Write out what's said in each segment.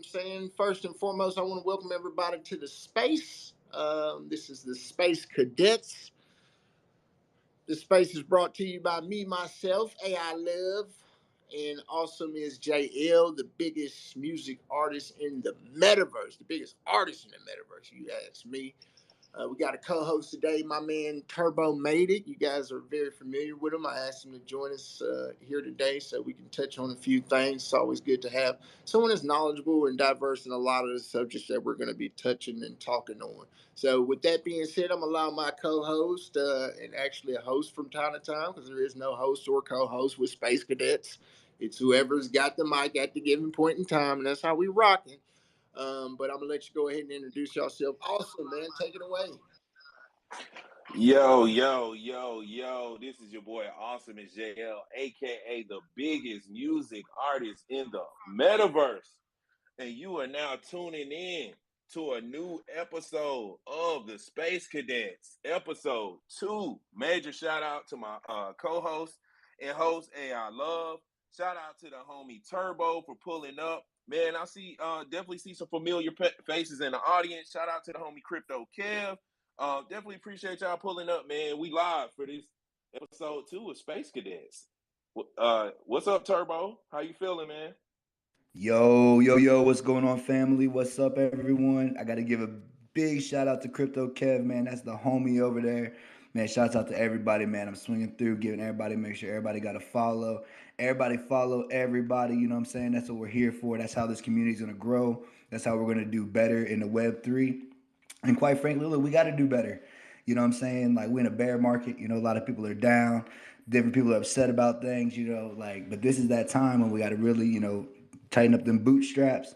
I'm saying? First and foremost, I want to welcome everybody to the space. This is the Space Cadets. The space is brought to you by me, myself, AILove, and Awesomeisjayell, the biggest music artist in the metaverse, the biggest artist in the metaverse, you ask me. We got a co-host today. My man Turbo made it. You guys are very familiar with him. I asked him to join us here today so we can touch on a few things. It's always good to have someone that's knowledgeable and diverse in a lot of the subjects that we're going to be touching and talking on. So with that being said, I'm going to allow my co-host and actually a host from time to time, because there is no host or co-host with Space Cadets. It's whoever's got the mic at the given point in time, and that's how we rock it. But I'm gonna let you go ahead and introduce yourself. Awesome, man. Take it away. Yo. This is your boy Awesomeisjayell, aka the biggest music artist in the metaverse. And you are now tuning in to a new episode of the Space Cadets, episode 2. Major shout out to my co-host and host AILove. Shout out to the homie Turbo for pulling up. Man, I see definitely see some familiar faces in the audience. Shout out to the homie Crypto Kev. Definitely appreciate y'all pulling up, man. We live for this episode 2 of Space Cadets. What's up, Turbo? How you feeling, man? Yo, what's going on, family? What's up, everyone? I got to give a big shout out to Crypto Kev, man. That's the homie over there. Man, shouts out to everybody, man. I'm swinging through, giving everybody, make sure everybody got to follow. Everybody follow everybody, you know what I'm saying? That's what we're here for. That's how this community is going to grow. That's how we're going to do better in the Web3. And quite frankly, look, we got to do better. You know what I'm saying? Like, we're in a bear market. You know, a lot of people are down. Different people are upset about things, you know, like, but this is that time when we got to really, tighten up them bootstraps,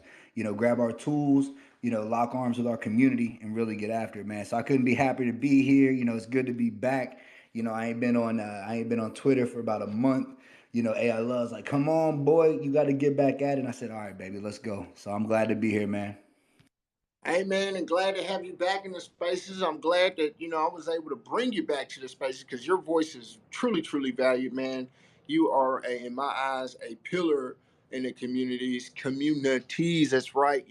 grab our tools, lock arms with our community and really get after it, man. So I couldn't be happier to be here. It's good to be back. I ain't been on Twitter for about a month. AI Love's like, come on, boy, you got to get back at it. And I said, all right, baby, let's go. So I'm glad to be here, man. Hey, man, and glad to have you back in the spaces. I'm glad that, I was able to bring you back to the spaces because your voice is truly, truly valued, man. You are, in my eyes, a pillar in the communities. That's right.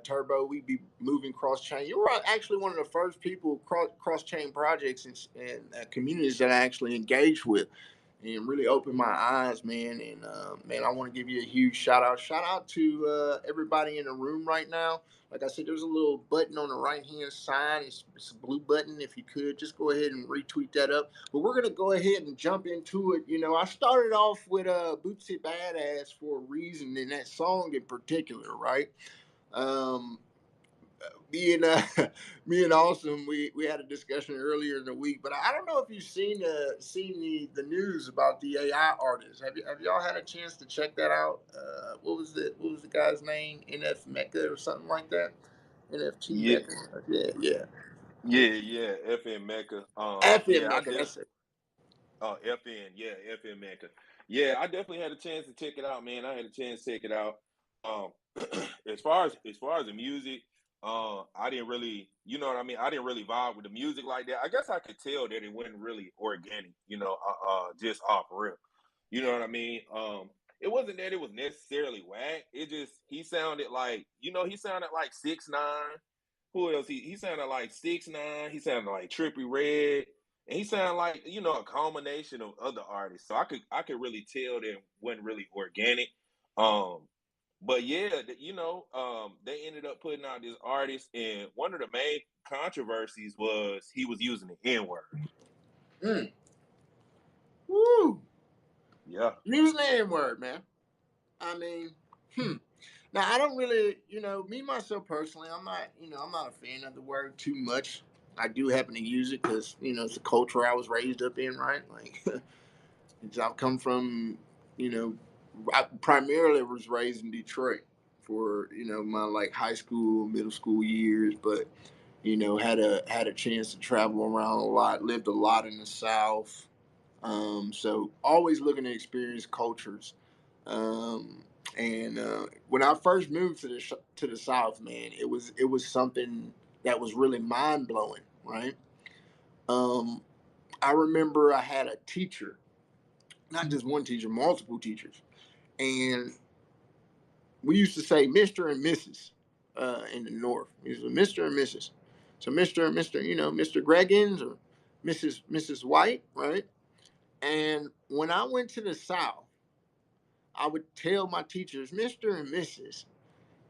Turbo, we be moving cross chain. You were actually one of the first people cross chain projects and communities that I actually engaged with, and really opened my eyes, man. And man, I want to give you a huge shout out. Shout out to everybody in the room right now. Like I said, there's a little button on the right hand side. It's a blue button. If you could just go ahead and retweet that up. But we're gonna go ahead and jump into it. I started off with Bootsy Badass for a reason, in that song in particular, right? Um, me and me and Awesome, we had a discussion earlier in the week, but I don't know if you've seen the news about the AI artists. Have y'all had a chance to check that out? What was the guy's name? NF Mecca or something like that? NFT Yeah, Mecca. Yeah. FN Mecca. FN Yeah, I Mecca. def That's it. FN Mecca. Yeah, I definitely had a chance to check it out, man. I had a chance to check it out. Um, as far as the music, I didn't really, you know what I mean. I didn't really vibe with the music like that. I guess I could tell that it wasn't really organic, just off rip. You know what I mean? It wasn't that it was necessarily whack. It just he sounded like, he sounded like 6ix9ine. Who else? He sounded like 6ix9ine. He sounded like Trippy Red. And he sounded like, a combination of other artists. So I could really tell that it wasn't really organic. Um, but yeah, they ended up putting out this artist, and one of the main controversies was he was using the N-word. Mm. Woo. Yeah. Use the N word, man. I mean, Now I don't really, me myself personally, I'm not a fan of the word too much. I do happen to use it because it's a culture I was raised up in, right? Like, I've come from, you know, I primarily was raised in Detroit for my like high school, middle school years, but had a chance to travel around a lot, lived a lot in the South, so always looking to experience cultures. Um, and when I first moved to the South, man, it was something that was really mind blowing, right? Um, I remember I had a teacher, not just one teacher, multiple teachers, and we used to say Mr. and Mrs. In the North. It was Mr. and Mrs. So Mr., Mr. Greggins or Mrs. White, right? And when I went to the South, I would tell my teachers Mr. and Mrs.,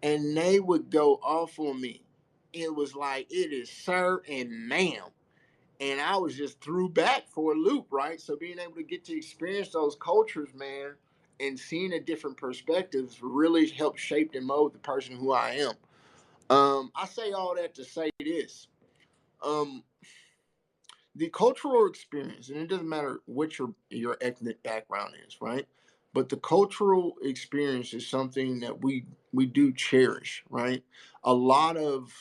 and they would go off on me. It was like, it is sir and ma'am. And I was just threw back for a loop, right? So being able to get to experience those cultures, man, and seeing the different perspectives really helped shape and mold the person who I am. I say all that to say this. Um, the cultural experience, and it doesn't matter what your ethnic background is, right? But the cultural experience is something that we do cherish, right? A lot of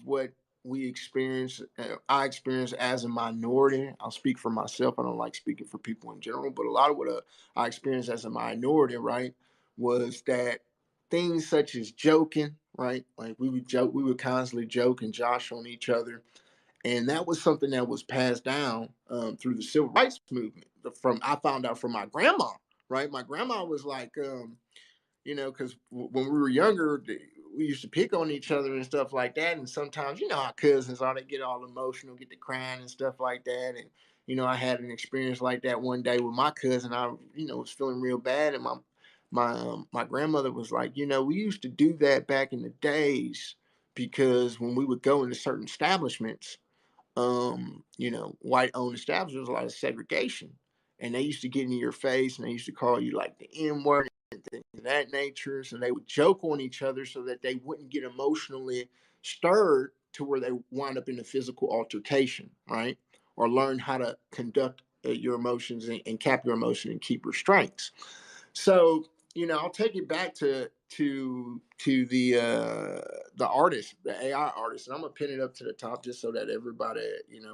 what we experience, I experience as a minority. I'll speak for myself. I don't like speaking for people in general, but a lot of what I experienced as a minority, right, was that things such as joking, right? Like we would joke, we would constantly joke and josh on each other, and that was something that was passed down through the civil rights movement. From I found out from my grandma, right? My grandma was like, because when we were younger, we used to pick on each other and stuff like that. And sometimes, our cousins, all they get all emotional, get to crying and stuff like that. And I had an experience like that one day with my cousin. I, was feeling real bad, and my grandmother was like, we used to do that back in the days, because when we would go into certain establishments, white owned establishments, a lot of segregation. And they used to get in your face, and they used to call you like the N word and things of that nature. So they would joke on each other so that they wouldn't get emotionally stirred to where they wind up in a physical altercation, right? Or learn how to conduct your emotions and cap your emotion and keep restraints. So, I'll take it back to the artist, the AI artist, and I'm gonna pin it up to the top just so that everybody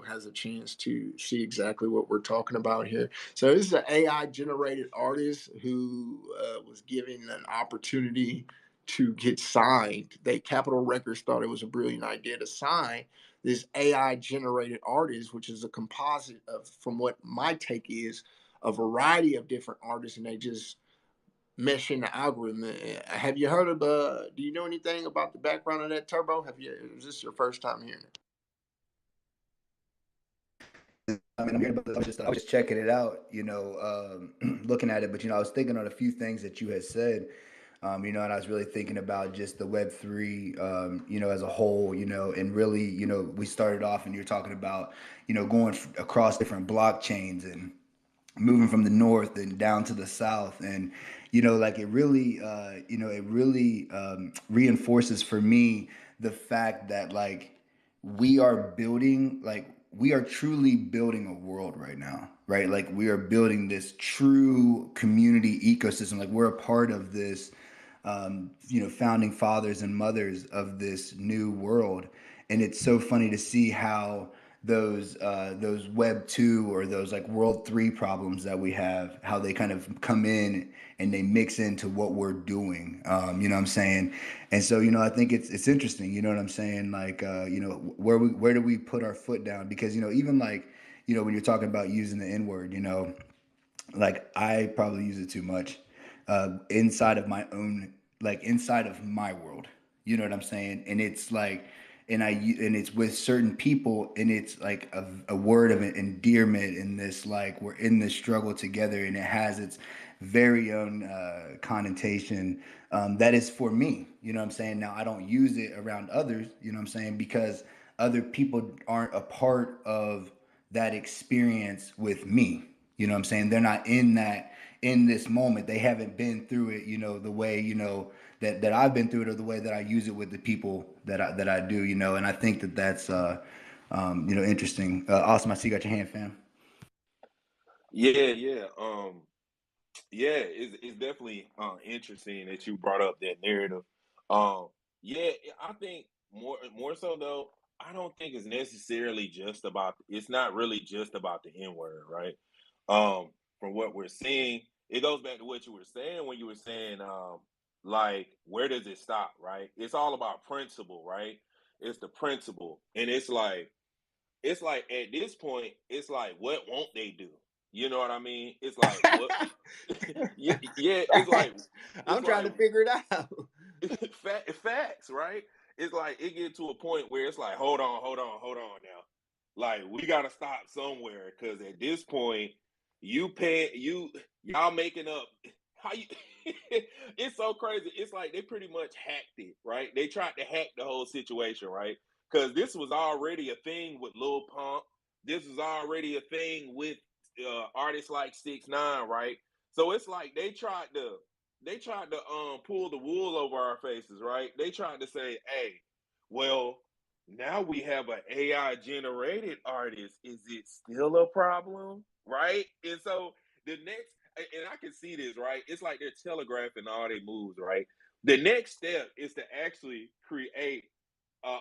has a chance to see exactly what we're talking about here. So this is an AI generated artist who was given an opportunity to get signed. Capitol Records thought it was a brilliant idea to sign this AI generated artist, which is a composite of, from what my take is, a variety of different artists, and they just mesh in the algorithm. Have you heard of? Do you know anything about the background of that, Turbo? Is this your first time hearing it? I mean, I'm hearing about this. I was just checking it out, looking at it. But I was thinking on a few things that you had said, and I was really thinking about just the Web3, as a whole, and really, we started off and you're talking about, going across different blockchains and moving from the north and down to the south, and like it really reinforces for me the fact that like we are truly building a world right now, right? Like we are building this true community ecosystem. Like we're a part of this, founding fathers and mothers of this new world. And it's so funny to see how those Web 2 or those like World 3 problems that we have, how they kind of come in and they mix into what we're doing. You know what I'm saying? And so, I think it's interesting, you know what I'm saying? Like, where do we put our foot down? Because, even like, when you're talking about using the N word, like I probably use it too much, inside of my own, like inside of my world. You know what I'm saying? And it's like, and it's with certain people, and it's like a word of endearment in this, like we're in this struggle together, and it has its very own connotation, that is for me. You know what I'm saying? Now I don't use it around others. You know what I'm saying? Because other people aren't a part of that experience with me. You know what I'm saying? They're not in this moment. They haven't been through it, the way, that I've been through it, or the way that I use it with the people that I do, and I think that's interesting. Awesome. I see you got your hand, fam. Yeah, yeah. Yeah, it's definitely interesting that you brought up that narrative. Um, yeah, I think more so though, I don't think it's necessarily just about. It's not really just about the N word, right? From what we're seeing, it goes back to what you were saying when you were saying, like, where does it stop, right? It's all about principle, right? It's the principle, and it's like at this point, it's like, what won't they do? You know what I mean? It's like what? Yeah, yeah. I'm It's trying like to figure it out. facts, right? It's like it get to a point where it's like, hold on now. Like we gotta stop somewhere because at this point, y'all making up how you. It's so crazy. It's like they pretty much hacked it, right? They tried to hack the whole situation, right? Because this was already a thing with Lil Pump. This was already a thing with artists like 6ix9ine, right? So it's like they tried to pull the wool over our faces, right? They tried to say, hey, well, now we have an AI generated artist. Is it still a problem? Right? And so the next and I can see this, right? It's like they're telegraphing all their moves, right? The next step is to actually create a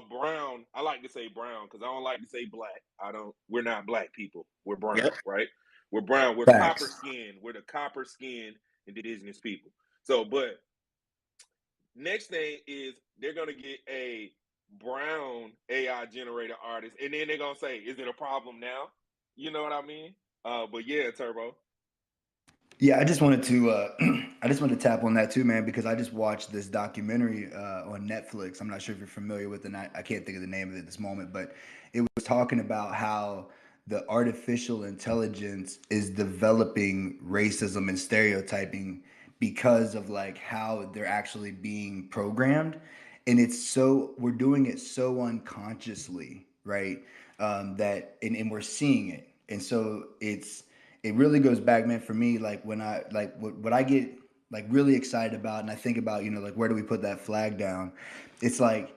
brown. I like to say brown because I don't like to say black. I don't. We're not black people. We're brown, Yep. right? We're brown. We're copper Facts. skinned. We're the copper skinned indigenous people. So, but next thing is they're gonna get a brown AI generated artist, and then they're gonna say, "Is it a problem now?" You know what I mean? But yeah, Turbo. Yeah, I just wanted to I just wanted to tap on that too, man, because I just watched this documentary on Netflix. I'm not sure if you're familiar with it. And I can't think of the name of it at this moment, but it was talking about how the artificial intelligence is developing racism and stereotyping because of like how they're actually being programmed, and it's so we're doing it so unconsciously, right? That and we're seeing it, and so it really goes back, man, for me, like when I like what I get like really excited about and I think about, like where do we put that flag down? It's like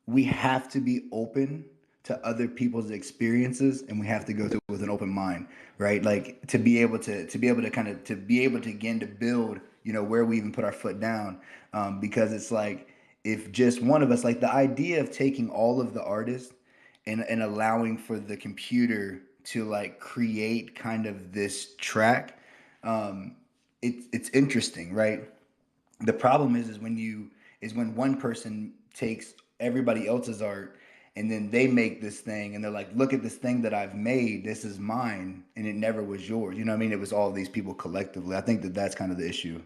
we have to be open to other people's experiences and we have to go to it with an open mind, right? Like to be able to again to build, where we even put our foot down. Because it's like if just one of us, like the idea of taking all of the artists and allowing for the computer to like create kind of this track, um, it's interesting, right? The problem is when one person takes everybody else's art and then they make this thing and they're like, look at this thing that I've made, this is mine, and it never was yours. You know what I mean? It was all these people collectively. I think that that's kind of the issue.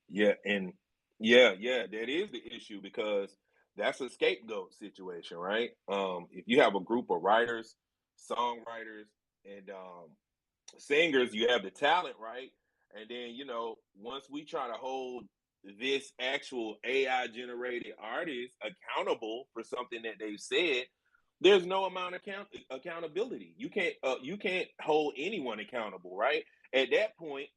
Yeah, and yeah, that is the issue because that's a scapegoat situation, right? If you have a group of writers, songwriters, and singers, you have the talent, right? And then, once we try to hold this actual AI generated artist accountable for something that they've said, there's no amount of accountability. You can't hold anyone accountable, right? At that point,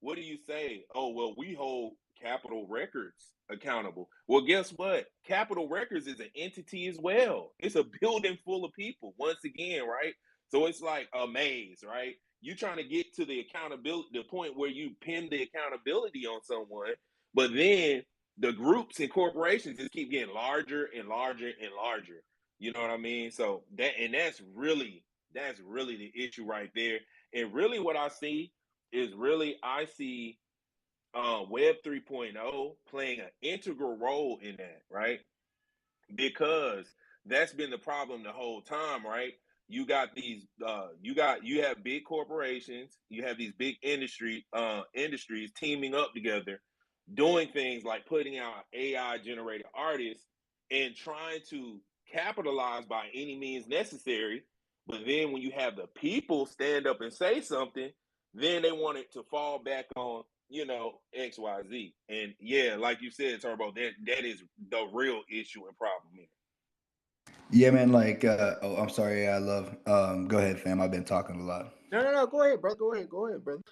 what do you say? Oh, well, we hold Capitol Records accountable. Well, guess what? Capitol Records is an entity as well. It's a building full of people, once again, right? So it's like a maze, right? You trying to get to the accountability, the point where you pin the accountability on someone, but then the groups and corporations just keep getting larger and larger and larger. You know what I mean? So that's really the issue right there. And really what I see Web 3.0 playing an integral role in that, right? Because that's been the problem the whole time, right? You got these you have big corporations, you have these big industries teaming up together, doing things like putting out AI generated artists and trying to capitalize by any means necessary. But then when you have the people stand up and say something, then they want it to fall back on, XYZ. And yeah, like you said, Turbo, that is the real issue and problem here. Yeah, man. Like, oh, I'm sorry. I love. Go ahead, fam. I've been talking a lot. No. Go ahead, brother. Go ahead, brother.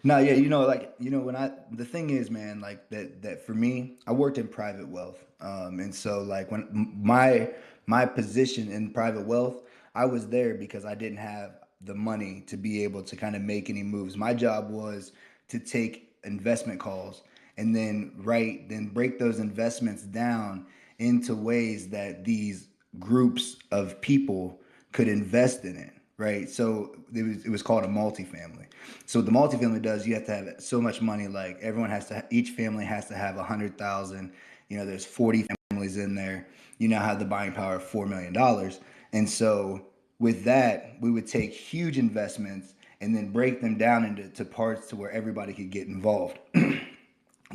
No, yeah, when the thing is, man, like that for me, I worked in private wealth, and so like when my position in private wealth, I was there because I didn't have the money to be able to kind of make any moves. My job was to take investment calls and then break those investments down into ways that these groups of people could invest in it, right? So it was called a multifamily. So what the multifamily does, you have to have so much money. Like each family has to have 100,000. There's 40 families in there. You now have the buying power of $4 million, and so with that, we would take huge investments and then break them down into parts to where everybody could get involved.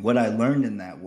What I learned in that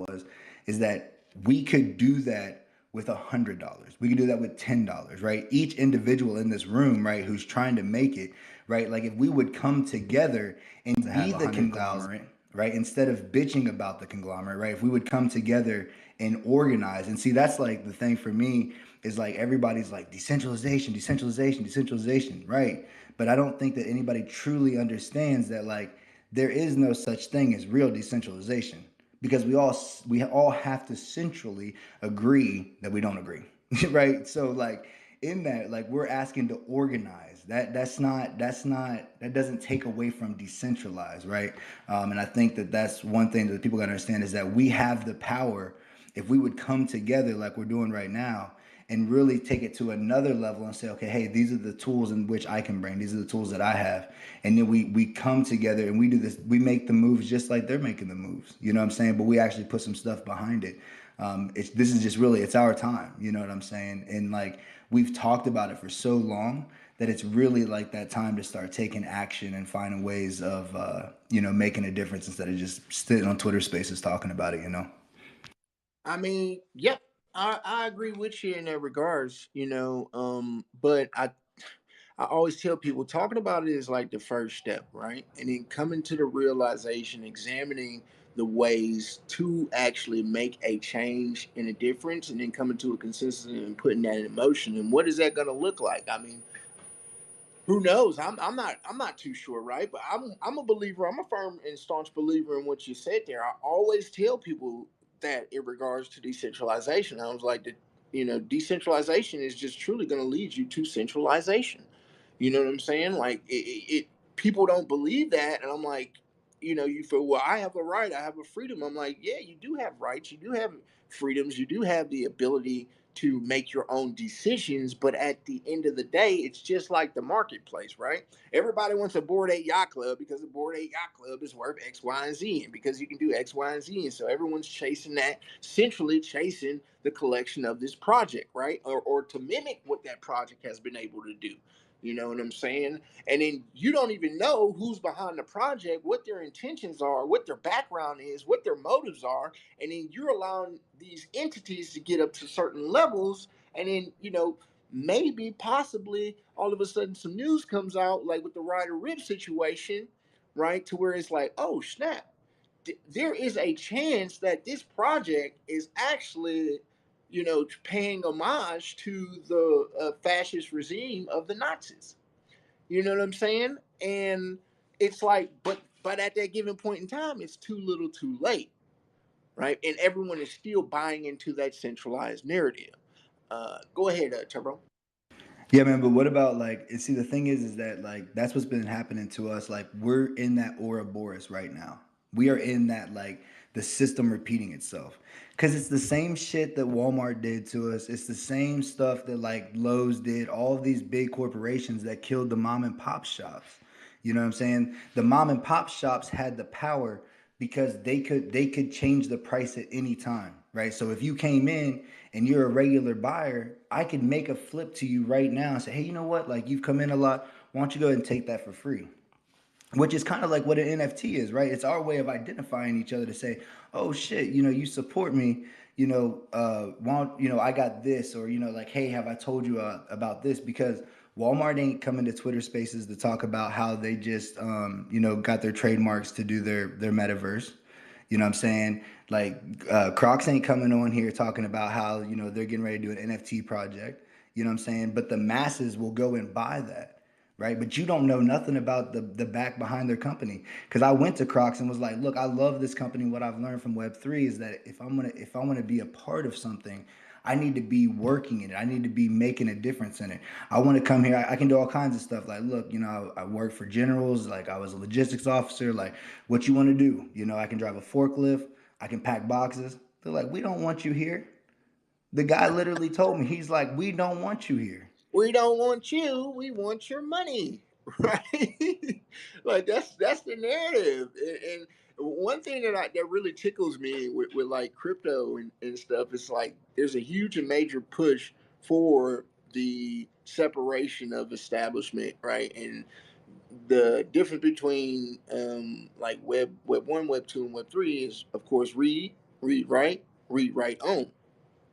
is that we could do that with $100. We could do that with $10, right? Each individual in this room, right, who's trying to make it, right? Like if we would come together and be the conglomerate, right, instead of bitching about the conglomerate, right? If we would come together and organize, and see, that's like the thing for me is like everybody's like decentralization, decentralization, decentralization, right? But I don't think that anybody truly understands that like there is no such thing as real decentralization because we all have to centrally agree that we don't agree, right? So like in that, like we're asking to organize. That doesn't take away from decentralized, right? And I think that that's one thing that people got to understand is that we have the power if we would come together like we're doing right now and really take it to another level and say, okay, hey, these are the tools in which I can bring. These are the tools that I have. And then we come together and we do this. We make the moves just like they're making the moves. You know what I'm saying? But we actually put some stuff behind it. This is just really, it's our time. You know what I'm saying? And like we've talked about it for so long that it's really like that time to start taking action and finding ways of, making a difference instead of just sitting on Twitter Spaces talking about it, I mean, yep, I agree with you in that regards, but I always tell people talking about it is like the first step, right? And then coming to the realization, examining the ways to actually make a change and a difference, and then coming to a consensus and putting that in motion. And what is that going to look like? I mean, who knows? I'm not too sure, right? But I'm a believer. I'm a firm and staunch believer in what you said there. I always tell people that in regards to decentralization, I was like, decentralization is just truly going to lead you to centralization. You know what I'm saying? Like people don't believe that, and I'm like, you feel, well, I have a right, I have a freedom. I'm like, yeah, you do have rights, you do have freedoms, you do have the ability to make your own decisions. But at the end of the day, it's just like the marketplace, right? Everybody wants a Bored Ape Yacht Club because the Bored Ape Yacht Club is worth X, Y, and Z, and because you can do X, Y, and Z. And so everyone's chasing that, centrally chasing the collection of this project, right? Or to mimic what that project has been able to do. You know what I'm saying? And then you don't even know who's behind the project, what their intentions are, what their background is, what their motives are. And then you're allowing these entities to get up to certain levels. And then, maybe, possibly, all of a sudden some news comes out, like with the Ryder Rip situation, right? To where it's like, oh, snap. There is a chance that this project is actually paying homage to the fascist regime of the Nazis. You know what I'm saying? And it's like, but at that given point in time, it's too little, too late, right? And everyone is still buying into that centralized narrative. Go ahead, Turbo. Yeah, man. But what about like? See, the thing is that like that's what's been happening to us. Like we're in that Ouroboros right now. We are in that like the system repeating itself because it's the same shit that Walmart did to us. It's the same stuff that like Lowe's did. All of these big corporations that killed the mom and pop shops. You know what I'm saying? The mom and pop shops had the power because they could change the price at any time, right? So if you came in and you're a regular buyer, I could make a flip to you right now and say, hey, you know what? Like you've come in a lot. Why don't you go ahead and take that for free? Which is kind of like what an NFT is, right? It's our way of identifying each other to say, oh shit, you support me, I got this, or like, hey, have I told you about this? Because Walmart ain't coming to Twitter Spaces to talk about how they just, got their trademarks to do their metaverse. You know what I'm saying? Like Crocs ain't coming on here talking about how they're getting ready to do an NFT project. You know what I'm saying? But the masses will go and buy that, right? But you don't know nothing about the back behind their company. Because I went to Crocs and was like, look, I love this company. What I've learned from Web3 is that if I want to be a part of something, I need to be working in it. I need to be making a difference in it. I want to come here. I can do all kinds of stuff. Like, look, I work for generals. Like, I was a logistics officer. Like, what you want to do? I can drive a forklift. I can pack boxes. They're like, we don't want you here. The guy literally told me, he's like, we don't want you here. We don't want you. We want your money, right? Like that's the narrative. And one thing that really tickles me with like crypto and stuff is like there's a huge and major push for the separation of establishment, right? And the difference between like web 1, web 2, and web 3 is, of course, read write, read write own,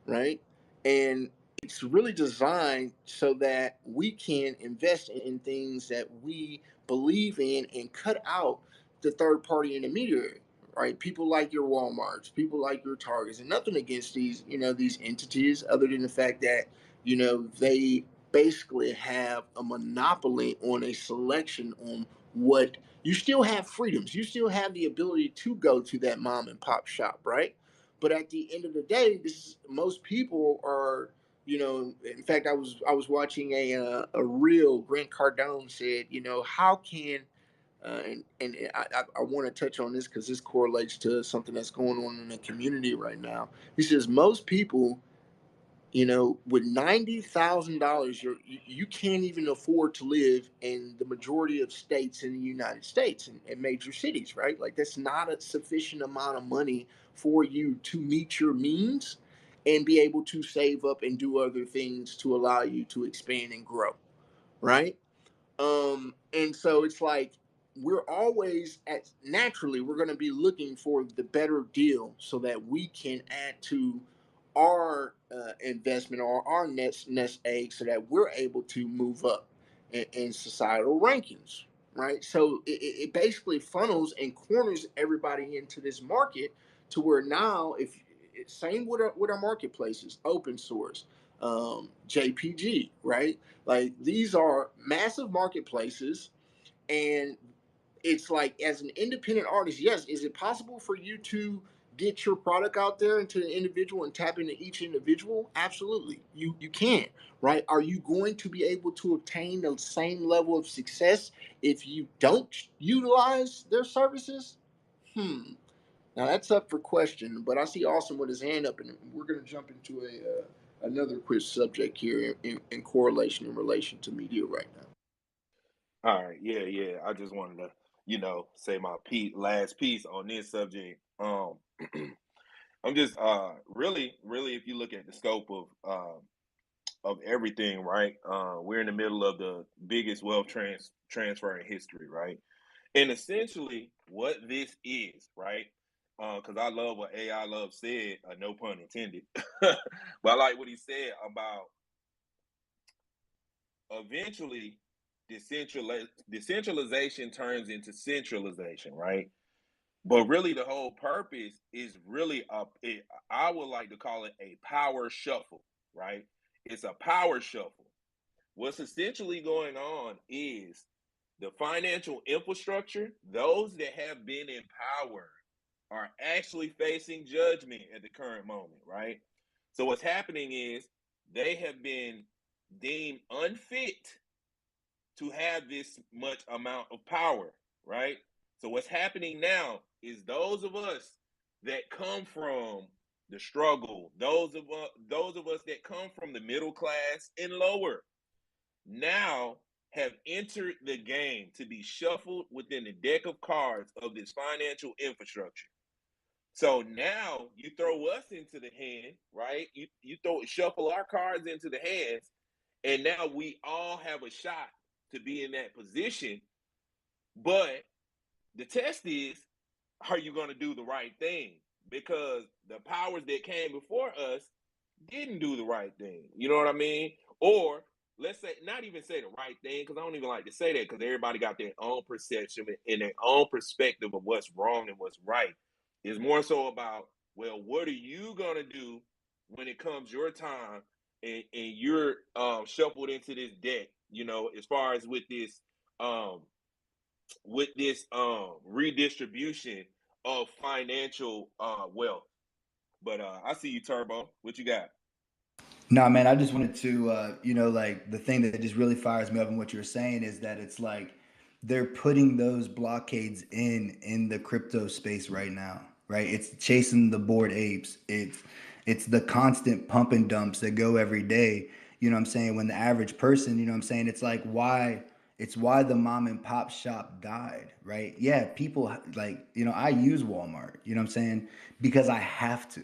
right? And it's really designed so that we can invest in things that we believe in and cut out the third party intermediary, right? People like your Walmarts, people like your Targets, and nothing against these, these entities, other than the fact that, they basically have a monopoly on a selection on what you still have freedoms. You still have the ability to go to that mom and pop shop, right? But at the end of the day, most people are, In fact, I was watching a real. Grant Cardone said, how can I want to touch on this because this correlates to something that's going on in the community right now. He says most people, with $90,000, you can't even afford to live in the majority of states in the United States and major cities, right? Like that's not a sufficient amount of money for you to meet your means and be able to save up and do other things to allow you to expand and grow, right? And so it's like we're always naturally we're going to be looking for the better deal so that we can add to our investment or our nest egg so that we're able to move up in societal rankings, right? So it basically funnels and corners everybody into this market to where now if same with our marketplaces, open source, JPG, right? Like these are massive marketplaces, and it's like as an independent artist, yes, is it possible for you to get your product out there into the individual and tap into each individual? Absolutely, you can, right? Are you going to be able to obtain the same level of success if you don't utilize their services? Hmm. Now that's up for question, but I see Austin with his hand up, and we're going to jump into another quiz subject here in correlation in relation to media right now. All right, yeah. I just wanted to, say my last piece on this subject. I'm just really, if you look at the scope of everything, right? We're in the middle of the biggest wealth transfer in history, right? And essentially, what this is, right? Because I love what AI Love said, no pun intended, but I like what he said about eventually decentralization turns into centralization, right? But really, the whole purpose is really I would like to call it a power shuffle, right? It's a power shuffle. What's essentially going on is the financial infrastructure, those that have been in power are actually facing judgment at the current moment, right? So what's happening is they have been deemed unfit to have this much amount of power, right? So what's happening now is those of us that come from the struggle, those of us that come from the middle class and lower, now have entered the game to be shuffled within the deck of cards of this financial infrastructure. So now you throw us into the hand, right? You shuffle our cards into the hands, and now we all have a shot to be in that position. But the test is, are you going to do the right thing? Because the powers that came before us didn't do the right thing. You know what I mean? Or let's say, not even say the right thing, because I don't even like to say that because everybody got their own perception and their own perspective of what's wrong and what's right. It's more so about, well, what are you going to do when it comes your time and you're shuffled into this deck, as far as um, with this redistribution of financial wealth. But I see you, Turbo. What you got? Nah, man, I just wanted to, like the thing that just really fires me up in what you're saying is that it's like they're putting those blockades in the crypto space right now, right? It's chasing the bored apes. It's the constant pump and dumps that go every day. You know what I'm saying? When the average person, you know what I'm saying? It's why the mom and pop shop died, right? Yeah, people like, I use Walmart, you know what I'm saying? Because I have to.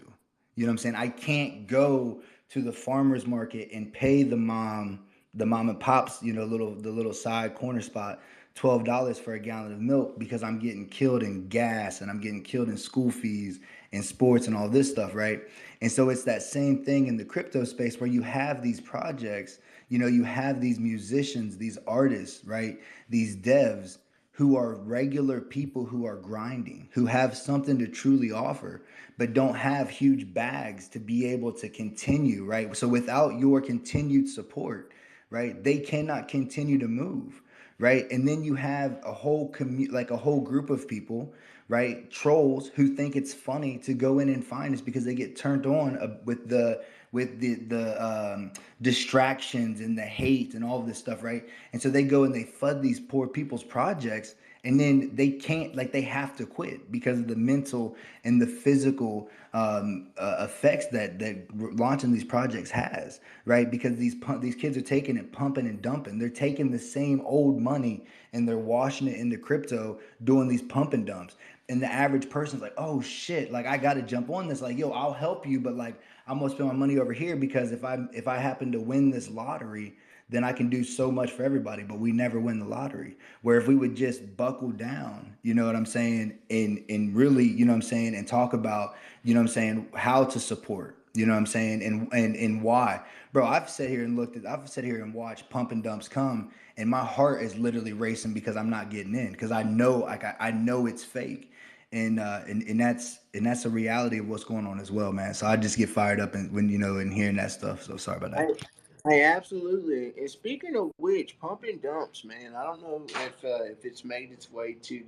You know what I'm saying? I can't go to the farmer's market and pay the mom the mom and pops, the little side corner spot, $12 for a gallon of milk because I'm getting killed in gas and I'm getting killed in school fees and sports and all this stuff, right? And so it's that same thing in the crypto space where you have these projects, you have these musicians, these artists, right? These devs who are regular people who are grinding, who have something to truly offer, but don't have huge bags to be able to continue, right? So without your continued support, right, they cannot continue to move, right? And then you have a whole like a whole group of people, right, trolls who think it's funny to go in and find this because they get turned on with the distractions and the hate and all of this stuff, right? And so they go and they flood these poor people's projects, and then they can't, like, they have to quit because of the mental and the physical effects that launching these projects has, right? Because these kids are taking it, pumping and dumping. They're taking the same old money and they're washing it into crypto, doing these pump and dumps. And the average person's like, oh shit, like I got to jump on this. Like, yo, I'll help you, but like I'm gonna spend my money over here because if I happen to win this lottery, then I can do so much for everybody. But we never win the lottery. Where if we would just buckle down, you know what I'm saying, and really, you know what I'm saying, and talk about, you know what I'm saying, how to support, you know what I'm saying, and why. Bro, I've sat here and watched pump and dumps come, and my heart is literally racing because I'm not getting in because I know, like, I know it's fake. And that's a reality of what's going on as well, man. So I just get fired up and and hearing that stuff. So sorry about that. Hey, absolutely. And speaking of which, pump and dumps, man. I don't know if it's made its way to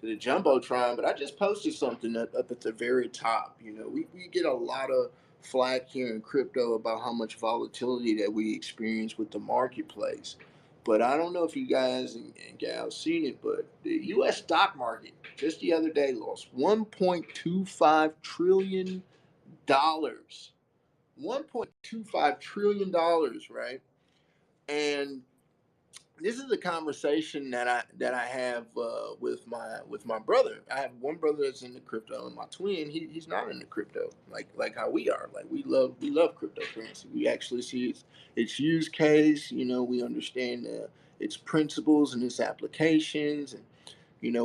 the jumbotron, but I just posted something up at the very top. We get a lot of flack here in crypto about how much volatility that we experience with the marketplace. But I don't know if you guys and gals seen it, but the U.S. stock market just the other day lost $1.25 trillion. $1.25 trillion, right? And this is a conversation that I have with my brother. I have one brother that's into crypto, and my twin he's not into crypto like how we are. Like we love cryptocurrency. We actually see its use case. We understand its principles and its applications, and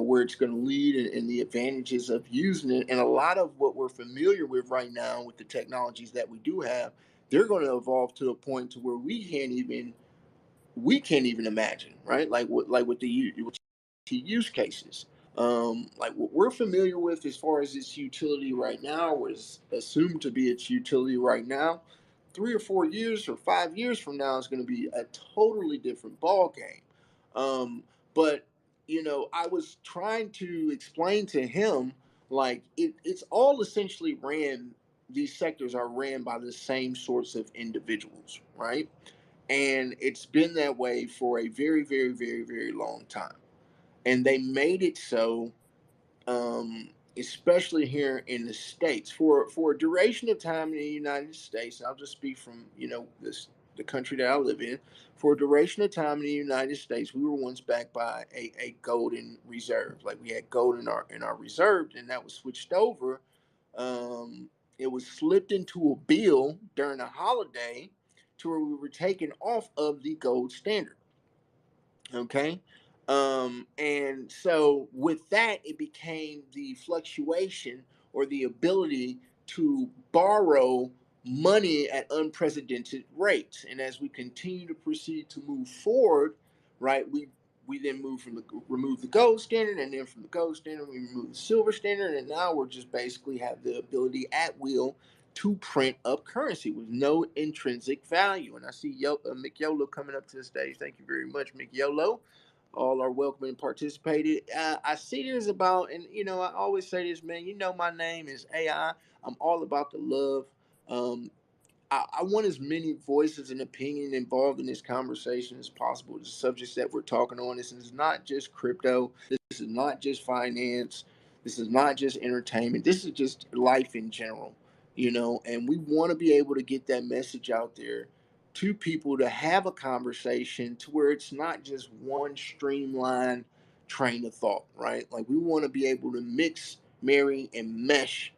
where it's going to lead and the advantages of using it. And a lot of what we're familiar with right now with the technologies that we do have, they're going to evolve to a point to where we can't even imagine, right? Like with the use cases. Like what we're familiar with as far as its utility right now, or is assumed to be its utility right now, 3 or 4 years or 5 years from now is going to be a totally different ball game. But I was trying to explain to him, like, it's all essentially ran. These sectors are ran by the same sorts of individuals, right? And it's been that way for a very, very, very, very long time. And they made it so, especially here in the states, for a duration of time in the United States. I'll just speak from the country that I live in. For a duration of time in the United States, we were once backed by a golden reserve. Like, we had gold in our reserve, and that was switched over. Um, it was slipped into a bill during a holiday to where we were taken off of the gold standard. Okay. And so with that, it became the fluctuation or the ability to borrow money at unprecedented rates. And as we continue to proceed to move forward, right, we then remove the gold standard, and then from the gold standard we remove the silver standard, and now we're just basically have the ability at will to print up currency with no intrinsic value. And I see Mick Yolo coming up to the stage. Thank you very much, Mick Yolo. All are welcome and participated. I see there's about, and I always say this, man. My name is AI. I'm all about the love. Um, I want as many voices and opinion involved in this conversation as possible. The subjects that we're talking on, this is not just crypto. This is not just finance. This is not just entertainment. This is just life in general, and we want to be able to get that message out there to people to have a conversation to where it's not just one streamlined train of thought, right? Like, we want to be able to mix, marry, and mesh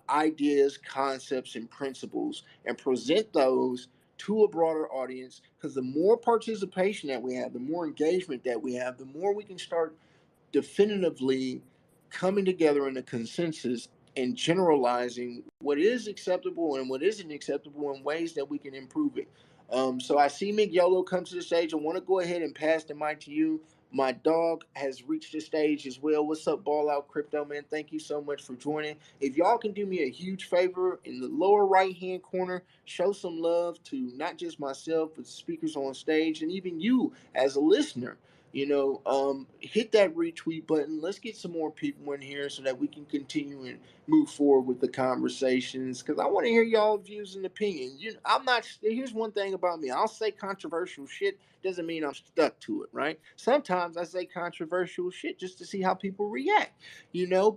ideas, concepts, and principles, and present those to a broader audience, because the more participation that we have, the more engagement that we have, the more we can start definitively coming together in a consensus and generalizing what is acceptable and what isn't acceptable in ways that we can improve it. So I see Mick Yolo come to the stage. I want to go ahead and pass the mic to you. My dog has reached the stage as well. What's up, Ball Out Crypto, man? Thank you so much for joining. If y'all can do me a huge favor in the lower right hand corner, show some love to not just myself, but speakers on stage and even you as a listener. Hit that retweet button. Let's get some more people in here so that we can continue and move forward with the conversations. Because I want to hear y'all views and opinions. I'm not. Here's one thing about me. I'll say controversial shit. Doesn't mean I'm stuck to it, right? Sometimes I say controversial shit just to see how people react.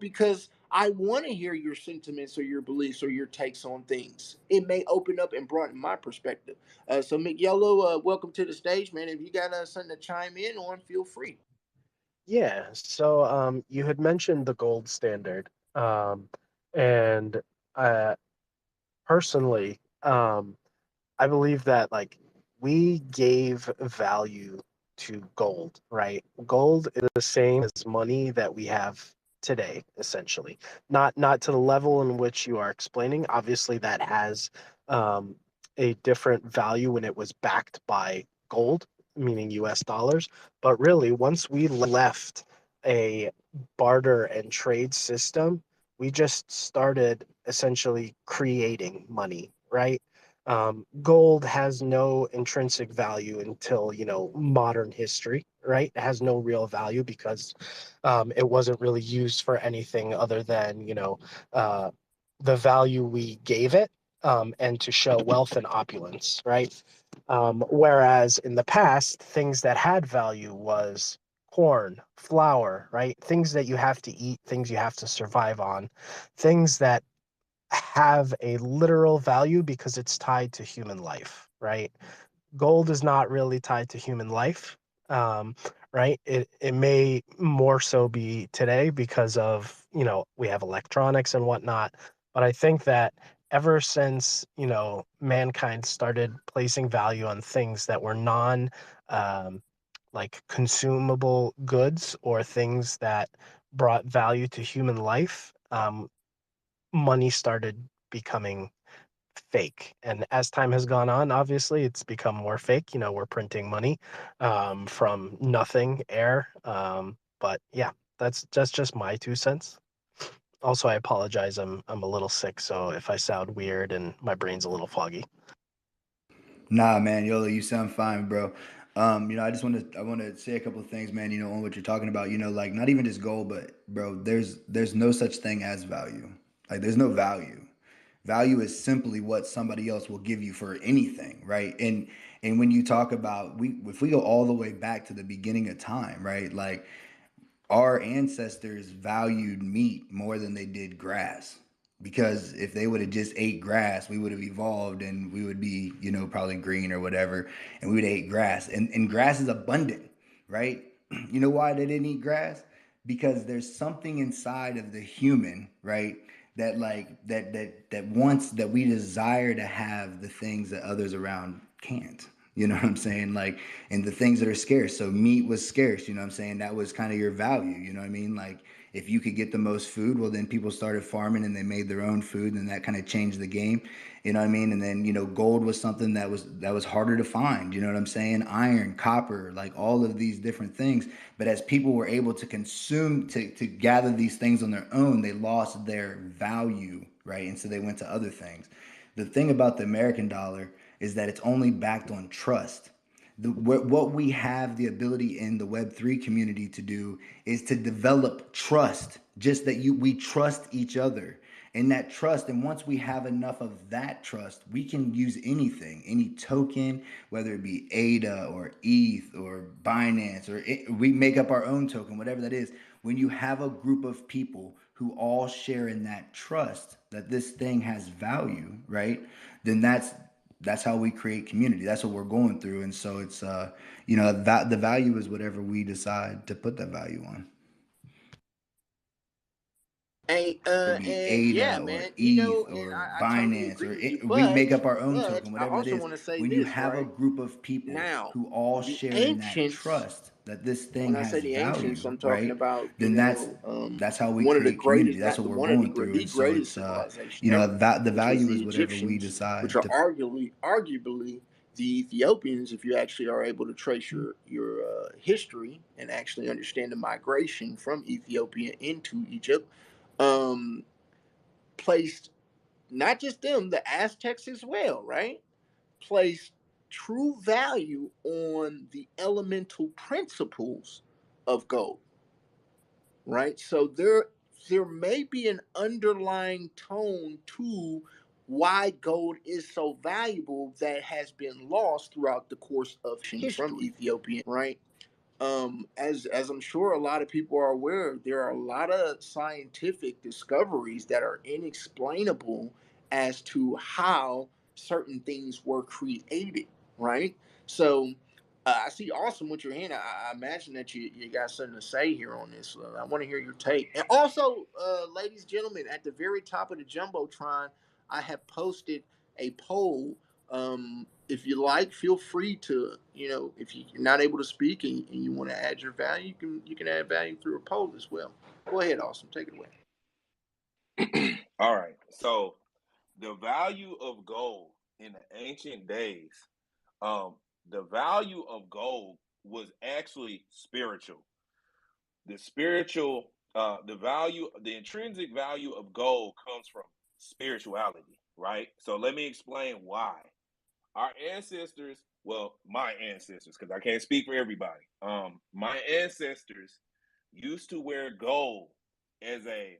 Because I want to hear your sentiments or your beliefs or your takes on things. It may open up and broaden my perspective. So, Mick Yellow, welcome to the stage, man. If you got something to chime in on, feel free. Yeah, so you had mentioned the gold standard, and uh, personally, I believe that like we gave value to gold, right? Gold is the same as money that we have today, essentially. Not to the level in which you are explaining. Obviously, that has um, a different value when it was backed by gold, meaning U.S. dollars. But really, once we left a barter and trade system, we just started essentially creating money, right? Gold has no intrinsic value until modern history, right? It has no real value because it wasn't really used for anything other than uh, the value we gave it, and to show wealth and opulence, right? Whereas in the past, things that had value was corn, flour, right? Things that you have to eat, things you have to survive on, things that have a literal value because it's tied to human life, right? Gold is not really tied to human life, um, right? It may more so be today because of we have electronics and whatnot, but I think that ever since mankind started placing value on things that were non like consumable goods or things that brought value to human life, money started becoming fake. And as time has gone on, obviously, it's become more fake. We're printing money from nothing, air. But yeah, that's just my 2 cents. Also, I apologize. I'm a little sick, so if I sound weird and my brain's a little foggy. Nah, man, Yola, you sound fine, bro. I want to say a couple of things, man. On what you're talking about. Like not even just gold, but bro, there's no such thing as value. Like there's no value. Value is simply what somebody else will give you for anything, right? And when you talk about if we go all the way back to the beginning of time, right? Like our ancestors valued meat more than they did grass, because if they would have just ate grass, we would have evolved and we would be probably green or whatever, and we would have ate grass, and grass is abundant, right? You know why they didn't eat grass? Because there's something inside of the human, right, that wants, that we desire to have the things that others around can't. You know what I'm saying? Like, and the things that are scarce. So meat was scarce, you know what I'm saying? That was kind of your value, you know what I mean? Like, if you could get the most food, well, then people started farming and they made their own food, and that kind of changed the game, you know what I mean? And then, gold was something that was harder to find, you know what I'm saying? Iron, copper, like all of these different things. But as people were able to consume, to gather these things on their own, they lost their value, right? And so they went to other things. The thing about the American dollar is that it's only backed on trust. What we have the ability in the Web3 community to do is to develop trust, just that we trust each other. And that trust, and once we have enough of that trust, we can use anything, any token, whether it be ADA or ETH or Binance, or we make up our own token, whatever that is. When you have a group of people who all share in that trust that this thing has value, right? Then that's how we create community. That's what we're going through. And so it's the value is whatever we decide to put that value on. Hey, Could be and yeah, ADA or man, ETH and or I totally Binance, agree or with you, we make up our own but token, I whatever it also is. want to say When you this, have a right? group of people Now, who all the share in that ancients, trust that this when thing I say has the ancients, value, I'm talking right? about, Then that's how we one of the create community. greatest, That's not what the we're one of the going through. the And so greatest it's civilization you know, ever, that the which was value the is whatever we Egyptians, which decide are to. arguably the Ethiopians, if you actually are able to trace your history and actually understand the migration from Ethiopia into Egypt, um, placed not just them, the Aztecs as well, right? Placed true value on the elemental principles of gold, right? So there may be an underlying tone to why gold is so valuable that has been lost throughout the course of history from Ethiopia, right? As I'm sure a lot of people are aware, there are a lot of scientific discoveries that are inexplainable as to how certain things were created, right? So I see awesome with your hand. I imagine that you got something to say here on this. I want to hear your take. And also, ladies and gentlemen, at the very top of the jumbotron, I have posted a poll. If you like, feel free to, if you're not able to speak and you want to add your value, you can add value through a poll as well. Go ahead, Awesome. Take it away. All right. So the value of gold in the ancient days, um, the value of gold was actually spiritual. The spiritual, the intrinsic value of gold comes from spirituality, right? So let me explain why. Our ancestors, well, my ancestors, because I can't speak for everybody. My ancestors used to wear gold as a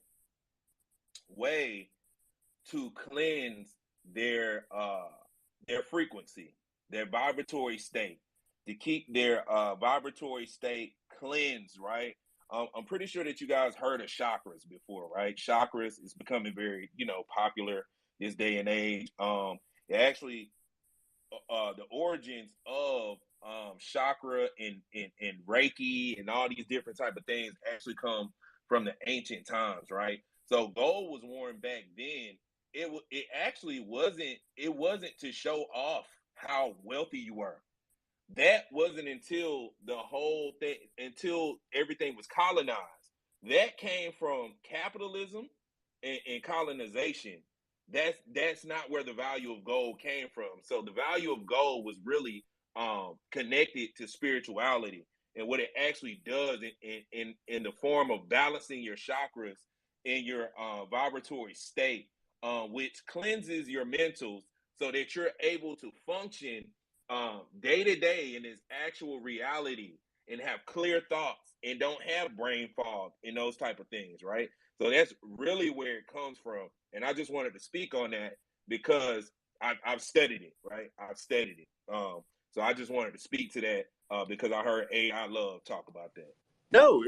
way to cleanse their frequency, their vibratory state, to keep their vibratory state cleansed, right? I'm pretty sure that you guys heard of chakras before, right? Chakras is becoming very, popular this day and age. It actually the origins of chakra and Reiki and all these different type of things actually come from the ancient times, right? So gold was worn back then. It actually wasn't to show off how wealthy you were. That wasn't until the whole thing, until everything was colonized. That came from capitalism and colonization. That's not where the value of gold came from. So the value of gold was really connected to spirituality and what it actually does in the form of balancing your chakras in your vibratory state, which cleanses your mentals so that you're able to function day to day in this actual reality and have clear thoughts and don't have brain fog and those type of things, right? So that's really where it comes from. And I just wanted to speak on that because I've studied it, right? I've studied it. So I just wanted to speak to that because I heard AI Love talk about that. No,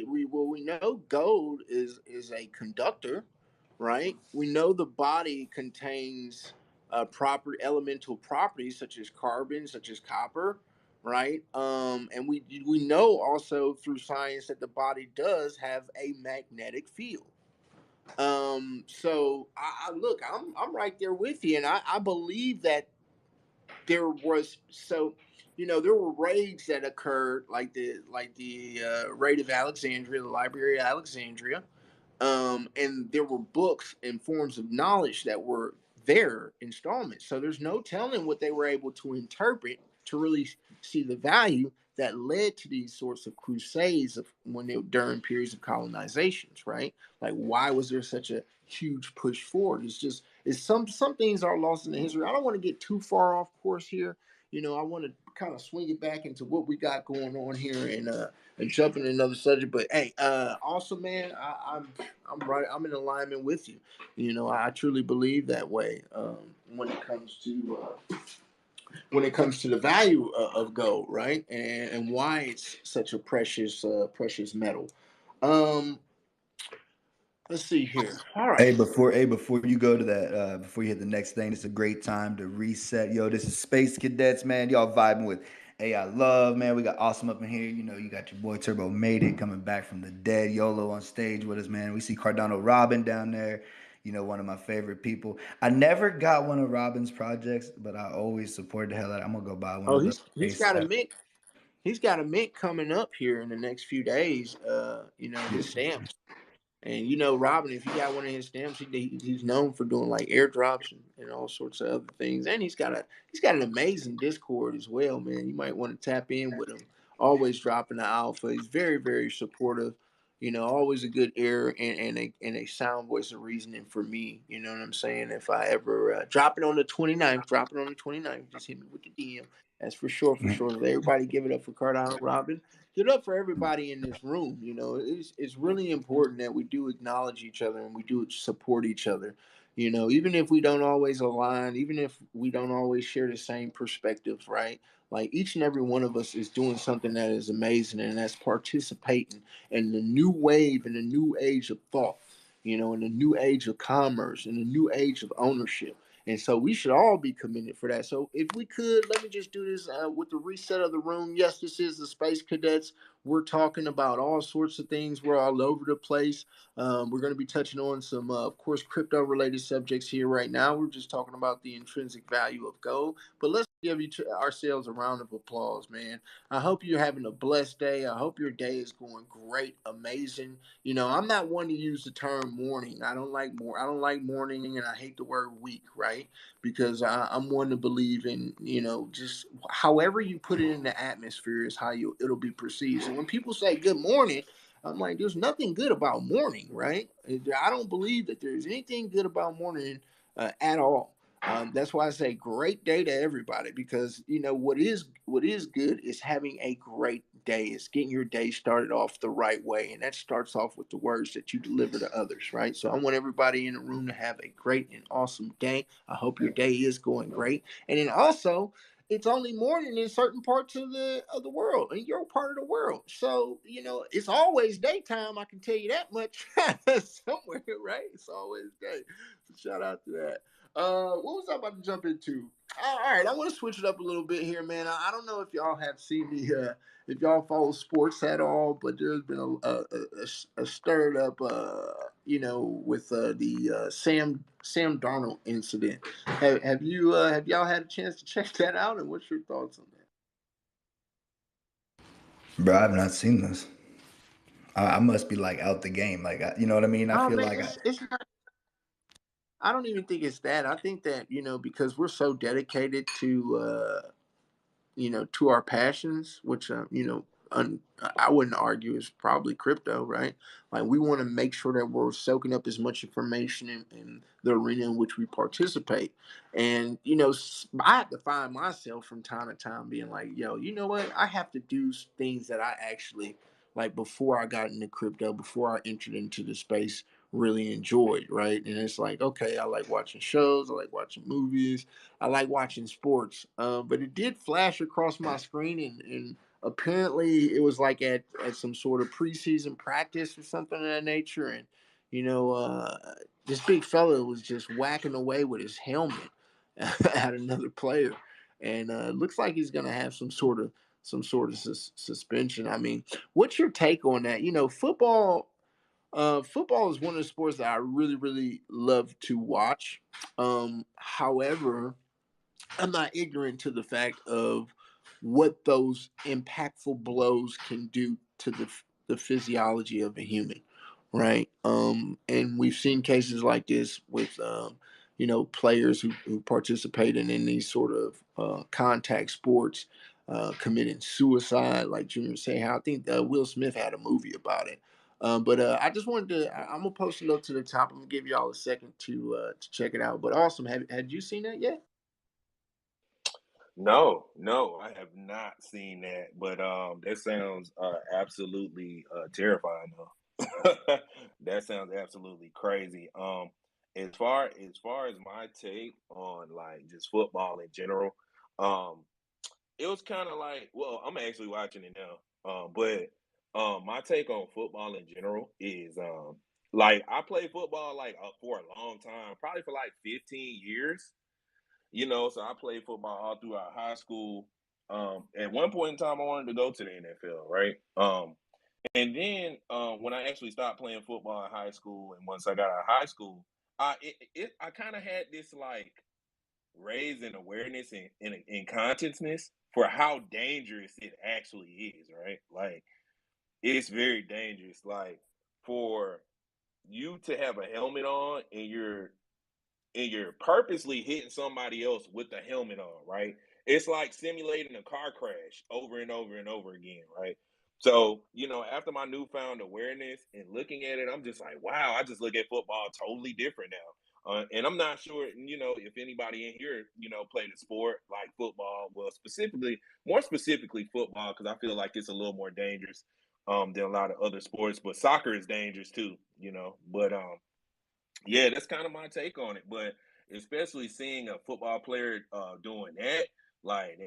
we know gold is a conductor, right? We know the body contains proper elemental properties such as carbon, such as copper, right? And we know also through science that the body does have a magnetic field. So I look, I'm right there with you, and I believe that there was there were raids that occurred like the raid of Alexandria, the Library of Alexandria, and there were books and forms of knowledge that were there installments. So there's no telling what they were able to interpret to really see the value that led to these sorts of crusades of when they were during periods of colonizations, right? Like why was there such a huge push forward? It's some things are lost in the history. I don't want to get too far off course here. I want to kind of swing it back into what we got going on here and jump into another subject. But hey, also, man, I'm right. I'm in alignment with you. I truly believe that way when it comes to the value of gold, right? And why it's such a precious metal. Um, let's see here. All right. Before you go to that, before you hit the next thing, it's a great time to reset. Yo, this is Space Cadets, man. Y'all vibing with AI Love, man. We got Awesome up in here. You know, you got your boy Turbo Made It coming back from the dead. YOLO on stage with us, man. We see Cardano Robin down there. You know, one of my favorite people. I never got one of Robin's projects, but I always support the hell out. I'm gonna go buy one Oh, of those he's got a ASAP. mint. He's got a mint coming up here in the next few days. His stamps. And Robin, if you got one of his stamps, he's known for doing like airdrops and all sorts of other things. And he's got an amazing Discord as well, man. You might want to tap in with him. Always dropping the alpha. He's very, very supportive. Always a good ear and a sound voice of reasoning for me. You know what I'm saying? If I ever drop it on the 29th, just hit me with the DM. That's for sure, for sure. Let everybody give it up for Cardano Robin. Give it up for everybody in this room. It's really important that we do acknowledge each other and we do support each other. Even if we don't always align, even if we don't always share the same perspectives, right? Like each and every one of us is doing something that is amazing, and that's participating in the new wave, in the new age of thought, in the new age of commerce, in the new age of ownership. And so we should all be committed for that. So if we could, let me just do this with the reset of the room. Yes, this is the Space Cadets. We're talking about all sorts of things. We're all over the place. We're going to be touching on some, of course, crypto-related subjects here right now. We're just talking about the intrinsic value of gold. But let's give ourselves a round of applause, man. I hope you're having a blessed day. I hope your day is going great, amazing. I'm not one to use the term morning. I don't like morning, and I hate the word week, right? Because I'm one to believe in, just however you put it in the atmosphere is how it'll be perceived. So when people say good morning, I'm like, there's nothing good about morning, right? I don't believe that there's anything good about morning at all. That's why I say great day to everybody, because what is good is having a great day. It's getting your day started off the right way, and that starts off with the words that you deliver to others, right? So I want everybody in the room to have a great and awesome day. I hope your day is going great, and then also, it's only morning in certain parts of the world, and you're a part of the world. So it's always daytime. I can tell you that much. Somewhere, right? It's always day. So shout out to that. What was I about to jump into? All right, I want to switch it up a little bit here, man. I don't know if y'all have seen if y'all follow sports at all, but there's been a stirred up, with the Sam Darnold incident. Have y'all had a chance to check that out, and what's your thoughts on that? Bro, I've not seen this. I must be like out the game. Like, you know what I mean? I Oh feel man, like it's not. I don't even think it's that. I think that because we're so dedicated to our passions, which I wouldn't argue is probably crypto, right? Like we want to make sure that we're soaking up as much information in the arena in which we participate. And I have to find myself from time to time being like, yo, you know what? I have to do things that I actually like before I got into crypto, before I entered into the space, really enjoyed, right? And it's like, okay, I like watching shows, I like watching movies, I like watching sports, but it did flash across my screen, and apparently it was like at some sort of preseason practice or something of that nature, and this big fella was just whacking away with his helmet at another player, and it looks like he's going to have some sort of suspension. I mean, what's your take on that? Football is one of the sports that I really, really love to watch. However, I'm not ignorant to the fact of what those impactful blows can do to the physiology of a human, right? And we've seen cases like this with players who participate in these sort of contact sports, committing suicide, like Junior say. How I think Will Smith had a movie about it. But I just wanted to. I'm gonna post it up to the top. I'm gonna give y'all a second to check it out. But awesome. Had you seen that yet? No, I have not seen that, but that sounds absolutely terrifying though. That sounds absolutely crazy. As far as my take on like just football in general, um, it was kind of like, well, I'm actually watching it now. But my take on football in general is like I played football like for a long time, probably for like 15 years. So I played football all throughout high school. At one point in time, I wanted to go to the NFL, right? And then when I actually stopped playing football in high school, and once I got out of high school, I kind of had this like raise in awareness and consciousness for how dangerous it actually is, right? Like it's very dangerous. Like for you to have a helmet on and you're purposely hitting somebody else with the helmet on, right? It's like simulating a car crash over and over and over again, right? So, after my newfound awareness and looking at it, I'm just like, wow, I just look at football totally different now. And I'm not sure, if anybody in here, played a sport like football, well, more specifically football, because I feel like it's a little more dangerous than a lot of other sports, but soccer is dangerous too, but yeah, that's kind of my take on it. But especially seeing a football player doing that, like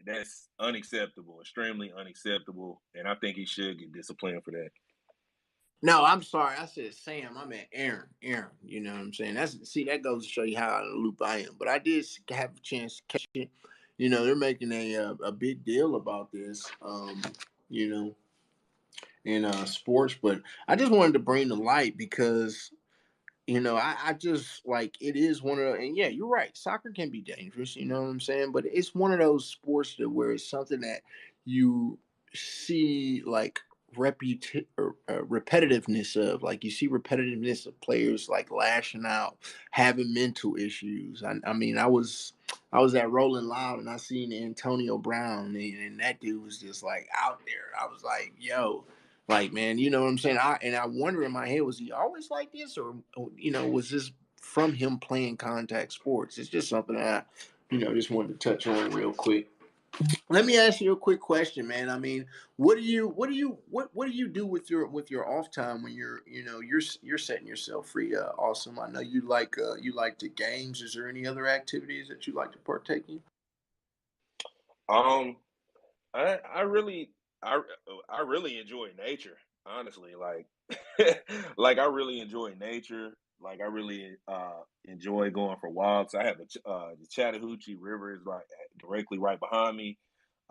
that's unacceptable, extremely unacceptable, and I think he should get disciplined for that. No, I'm sorry. I said Sam. I meant Aaron. Aaron. You know what I'm saying? That goes to show you how out of the loop I am. But I did have a chance to catch it. They're making a big deal about this. You know, in sports, but I just wanted to bring the light because I just like it is one of and yeah, you're right. Soccer can be dangerous, you know what I'm saying? But it's one of those sports that where it's something that you see like repetitiveness of like you see repetitiveness of players like lashing out, having mental issues. I mean, I was at Rolling Loud and I seen Antonio Brown and that dude was just like out there. I was like, yo, like, man, you know what I'm saying? I wonder in my head, was he always like this, or was this from him playing contact sports? It's just something that just wanted to touch on real quick. Let me ask you a quick question, man. I mean, what do you do with your off time when you're setting yourself free? Awesome. I know you like to games. Is there any other activities that you like to partake in? Um, I really I I really enjoy nature, honestly. Like like I really enjoy nature. Like I really enjoy going for walks. I have the Chattahoochee River is directly right behind me.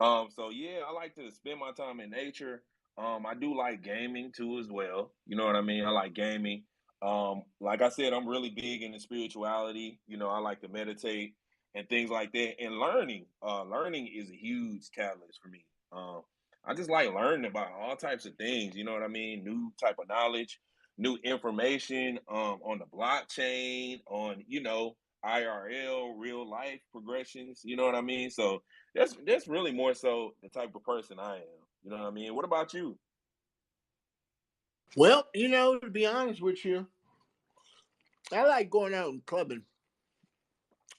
So yeah, I like to spend my time in nature. I do like gaming too as well. You know what I mean? I like gaming. Like I said, I'm really big into spirituality. I like to meditate and things like that. And learning, learning is a huge catalyst for me. I just like learning about all types of things. You know what I mean? New type of knowledge, new information on the blockchain, on IRL, real life progressions. You know what I mean? So that's really more so the type of person I am. You know what I mean? What about you? Well, to be honest with you, I like going out and clubbing.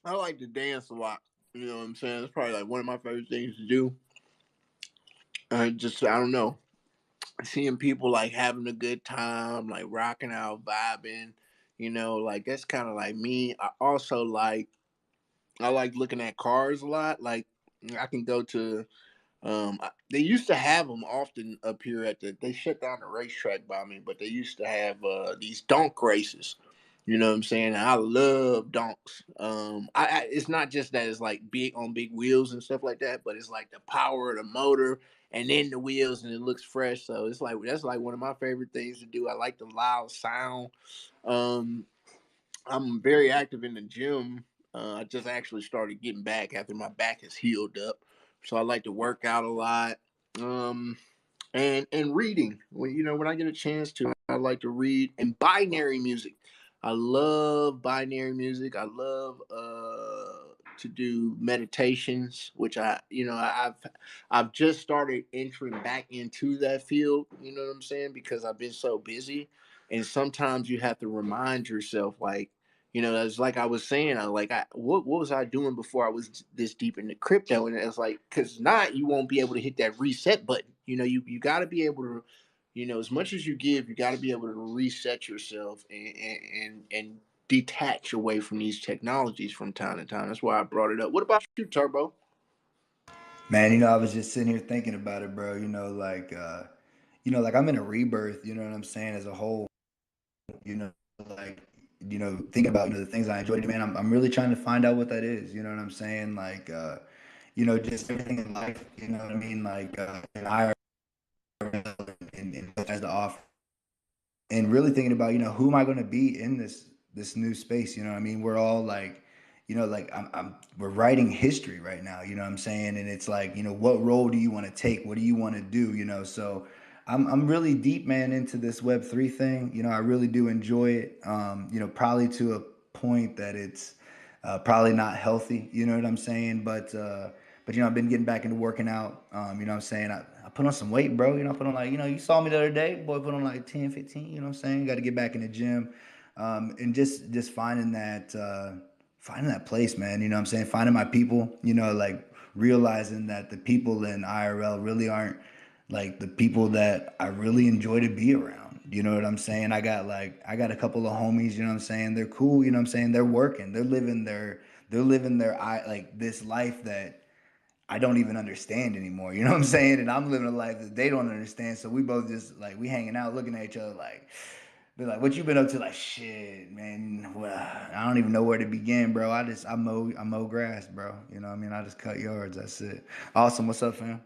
I like to dance a lot. You know what I'm saying? It's probably like one of my favorite things to do. I don't know, seeing people like having a good time, like rocking out, vibing. Like that's kind of like me. I like looking at cars a lot. Like I can go to they used to have them often up here they shut down the racetrack by me, but they used to have these donk races. You know what I'm saying? And I love donks. It's not just that it's like big on big wheels and stuff like that, but it's like the power of the motor and then the wheels and it looks fresh. So it's like that's like one of my favorite things to do. I like the loud sound. Um, I'm very active in the gym. I just actually started getting back after my back has healed up. So I like to work out a lot. Um, and reading. When I get a chance to, I like to read and binary music. I love binary music. I love to do meditations, which I've just started entering back into that field. You know what I'm saying? Because I've been so busy, and sometimes you have to remind yourself, like, it's like I was saying, what was I doing before I was this deep into crypto? And it's like, because not you won't be able to hit that reset button. You got to be able to, as much as you give, you got to be able to reset yourself and detach away from these technologies from time to time. That's why I brought it up. What about you, Turbo? Man, I was just sitting here thinking about it, bro. Like I'm in a rebirth, you know what I'm saying, as a whole, you know, like, thinking about, the things I enjoy, man, I'm really trying to find out what that is, you know what I'm saying? Like, just everything in life, you know what I mean? Like, and IRL and as the offer, and really thinking about, who am I going to be in this new space? You know what I mean? We're all like, like we're writing history right now. You know what I'm saying? And it's like, what role do you want to take? What do you want to do? So I'm really deep, man, into this Web3 thing. I really do enjoy it. Probably to a point that it's probably not healthy. You know what I'm saying? But I've been getting back into working out. You know what I'm saying? I put on some weight, bro. I put on like, you saw me the other day, boy, put on like 10, 15, you know what I'm saying? Got to get back in the gym. And just finding that place, man, you know what I'm saying? Finding my people, like realizing that the people in IRL really aren't like the people that I really enjoy to be around. You know what I'm saying? I got a couple of homies, you know what I'm saying? They're cool, you know what I'm saying? They're working. They're living their like this life that I don't even understand anymore. You know what I'm saying? And I'm living a life that they don't understand. So we both just like we hanging out, looking at each other like, they're like, "What you been up to?" Like, shit, man. Well, I don't even know where to begin, bro. I mow grass, bro. You know what I mean? I just cut yards. That's it. Awesome. What's up, fam?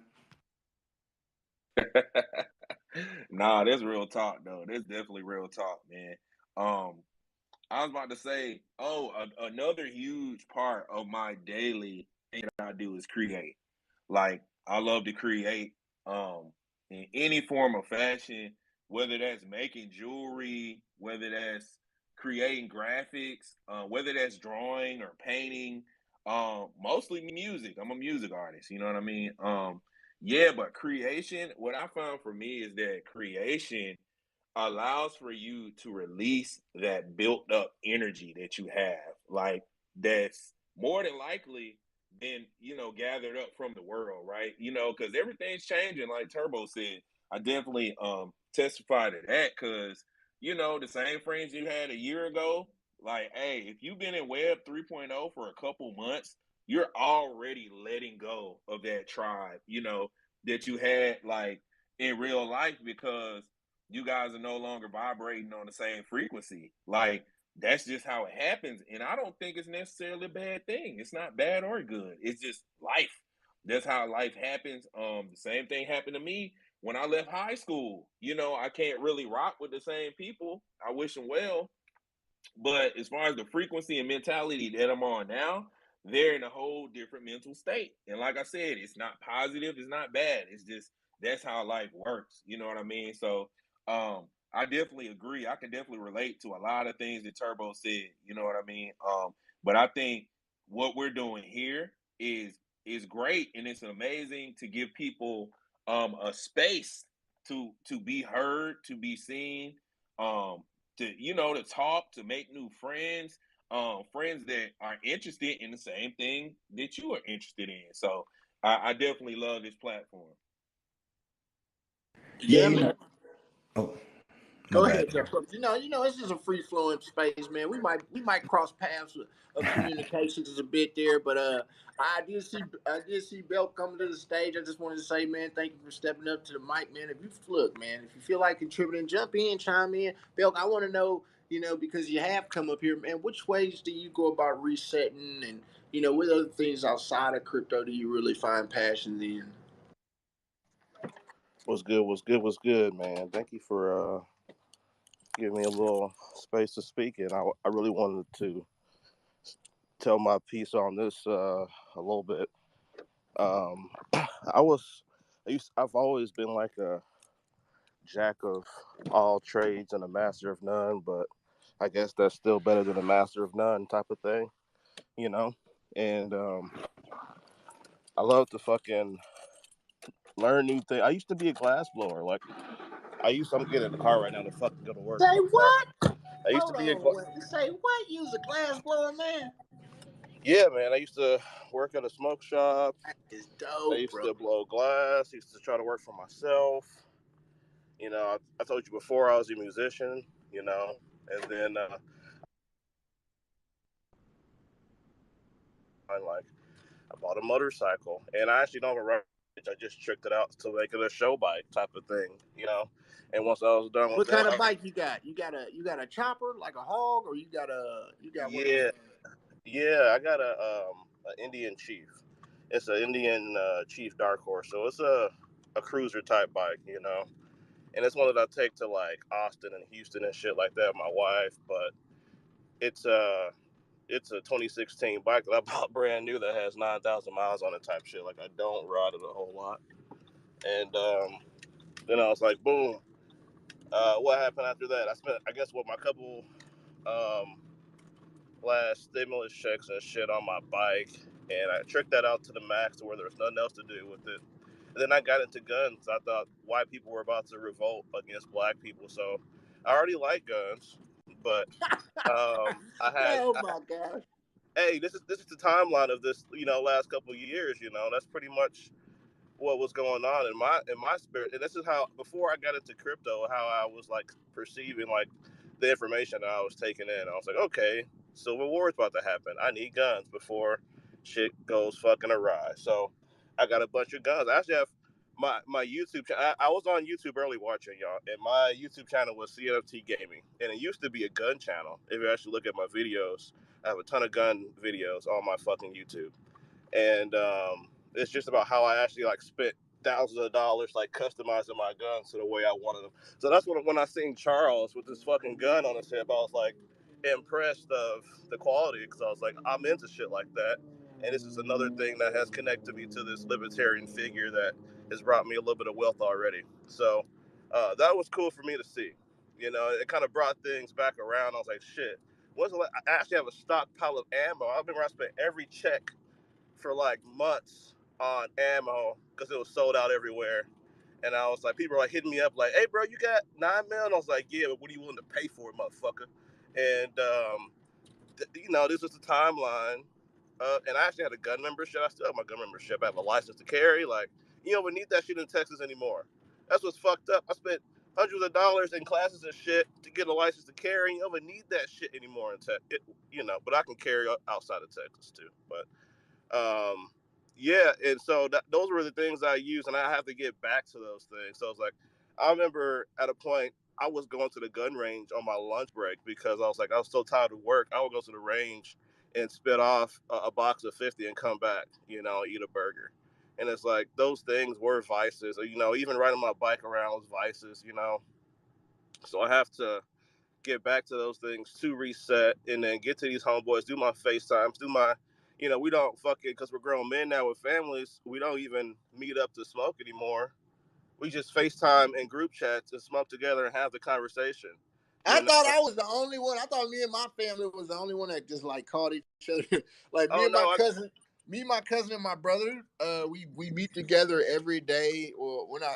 Nah, that's real talk though. That's definitely real talk, man. I was about to say, another huge part of my daily thing that I do is create. Like, I love to create in any form of fashion, whether that's making jewelry, whether that's creating graphics, whether that's drawing or painting, mostly music. I'm a music artist, you know what I mean? Yeah, but creation, what I found for me is that creation allows for you to release that built up energy that you have, like that's more than likely been, gathered up from the world, right? Because everything's changing, like Turbo said. I definitely testify to that because, the same friends you had a year ago, like, hey, if you've been in Web 3.0 for a couple months, you're already letting go of that tribe, that you had like in real life because you guys are no longer vibrating on the same frequency. Like, that's just how it happens. And I don't think it's necessarily a bad thing. It's not bad or good. It's just life. That's how life happens. The same thing happened to me when I left high school. I can't really rock with the same people. I wish them well. But as far as the frequency and mentality that I'm on now, they're in a whole different mental state. And like I said, it's not positive, it's not bad. It's just that's how life works. You know what I mean? So I definitely agree. I can definitely relate to a lot of things that Turbo said. You know what I mean? But I think what we're doing here is great and it's amazing to give people a space to be heard, to be seen. To talk, to make new friends, friends that are interested in the same thing that you are interested in. So I definitely love this platform. Yeah, Yeah, man. Oh, my Go bad. ahead, Jeff. This is a free flowing space, man. We might cross paths of communications a bit there, but I did see Belk coming to the stage. I just wanted to say, man, thank you for stepping up to the mic, man. If you feel like contributing, jump in, chime in. Belk, I want to know, because you have come up here, man. Which ways do you go about resetting, and what other things outside of crypto do you really find passion in? What's good? What's good? What's good, man? Thank you for giving me a little space to speak, and I really wanted to tell my piece on this a little bit. Um, I was, I've always been like a jack of all trades and a master of none, but I guess that's still better than a master of none type of thing, you know. And I love to fucking learn new things. I used to be a glass blower, like. I'm getting in the car right now to fucking go to work, Say but what? I used to Hold be a on, say what? Use a glass blower, man. yeah, man. I used to work at a smoke shop. That is I dope, used bro. to blow glass. I used to try to work for myself. I told you before I was a musician. And then I bought a motorcycle, and I actually don't remember. I just tricked it out to make it a show bike type of thing. And once I was done with What kind of that, bike you got? You got a chopper like a hog, or you got one of yeah, them? yeah, I got an Indian Chief. It's an Indian Chief Dark Horse, so it's a cruiser type bike, you know. And it's one that I take to like Austin and Houston and shit like that with my wife. But it's a 2016 bike that I bought brand new that has 9,000 miles on it type shit. Like I don't ride it a whole lot. And then I was like, boom. What happened after that? I spent, I guess, what my couple last stimulus checks and shit on my bike, and I tricked that out to the max to where there was nothing else to do with it. And then I got into guns. I thought white people were about to revolt against black people, so I already like guns, but Oh my gosh. hey, this is the timeline of this, you know, last couple of years. You know, that's pretty much what was going on in my spirit. And this is how, before I got into crypto, how I was like perceiving like the information that I was taking in. I was like, okay, civil war is about to happen. I need guns before shit goes fucking awry. So I got a bunch of guns. I actually have my YouTube channel. I was on YouTube early watching y'all, and my YouTube channel was CNFT Gaming, and it used to be a gun channel. If you actually look at my videos, I have a ton of gun videos on my fucking YouTube. And it's just about how I actually like spent thousands of dollars like customizing my guns to the way I wanted them. So that's when I seen Charles with this fucking gun on his hip, I was like impressed of the quality, because I was like, I'm into shit like that. And this is another thing that has connected me to this libertarian figure that has brought me a little bit of wealth already. So that was cool for me to see. You know, it kind of brought things back around. I was like, shit. I actually have a stockpile of ammo. I remember I spent every check for like months on ammo because it was sold out everywhere. And I was like, people were like hitting me up like, hey, bro, you got 9 mil? And I was like, yeah, but what are you willing to pay for it, motherfucker? And, you know, this was the timeline. And I actually had a gun membership. I still have my gun membership. I have a license to carry. Like, you don't even need that shit in Texas anymore. That's what's fucked up. I spent hundreds of dollars in classes and shit to get a license to carry. You don't even need that shit anymore in Texas. You know, but I can carry outside of Texas too. But yeah, and so those were the things I used, and I have to get back to those things. So it's like, I remember at a point I was going to the gun range on my lunch break because I was like, I was so tired of work. I would go to the range and spit off a box of 50 and come back, you know, eat a burger. And it's like, those things were vices, or, you know, even riding my bike around was vices, you know. So I have to get back to those things to reset, and then get to these homeboys, do my FaceTimes, do my, you know, we don't fucking, because we're grown men now with families, we don't even meet up to smoke anymore. We just FaceTime and group chats and smoke together and have the conversation. I You thought know? I was the only one. I thought me and my family was the only one that just like called each other. Like me Oh and no, my cousin and my brother, we meet together every day. Or I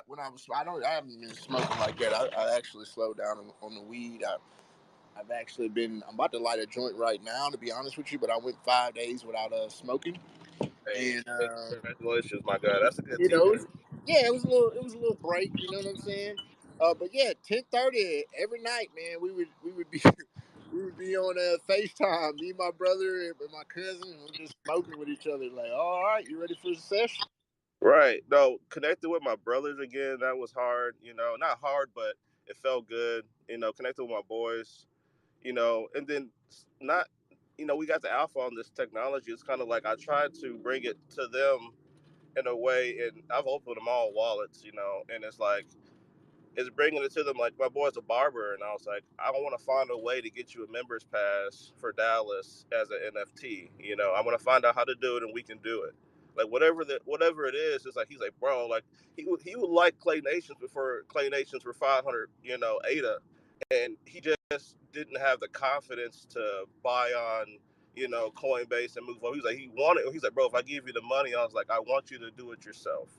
haven't been smoking like that. I actually slowed down on the weed. I'm about to light a joint right now, to be honest with you, but I went 5 days without smoking. hey, And congratulations, my God, that's a good you team. know, it was a little break. You know what I'm saying? But yeah, 10:30 every night, man. We would be we would be on FaceTime. Me, my brother, and my cousin, and we're just smoking with each other. Like, all right, you ready for the session? Right. No, connected with my brothers again, that was hard. You know, not hard, but it felt good. You know, connected with my boys. You know, and then not, you know, we got the alpha on this technology. It's kind of like I tried to bring it to them in a way, and I've opened them all wallets, you know, and it's like, is bringing it to them. Like, my boy's a barber, and I was like, I want to find a way to get you a members pass for Dallas as an NFT. You know, I want to find out how to do it, and we can do it. Like, whatever it is, it's like, he's like, bro, like, he would like Clay Nations before Clay Nations were 500, you know, ADA, and he just didn't have the confidence to buy on, you know, Coinbase and move on. He's like, bro, if I give you the money, I was like, I want you to do it yourself.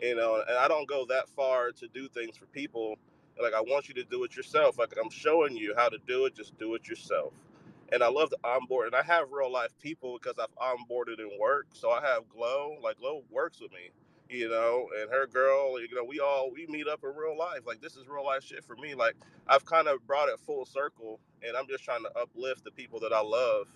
You know, and I don't go that far to do things for people. Like, I want you to do it yourself. Like, I'm showing you how to do it, just do it yourself. And I love to onboard, and I have real life people because I've onboarded in work. So I have Glow, like Glow works with me, you know, and her girl, you know, we meet up in real life. Like, this is real life shit for me. Like, I've kind of brought it full circle, and I'm just trying to uplift the people that I love.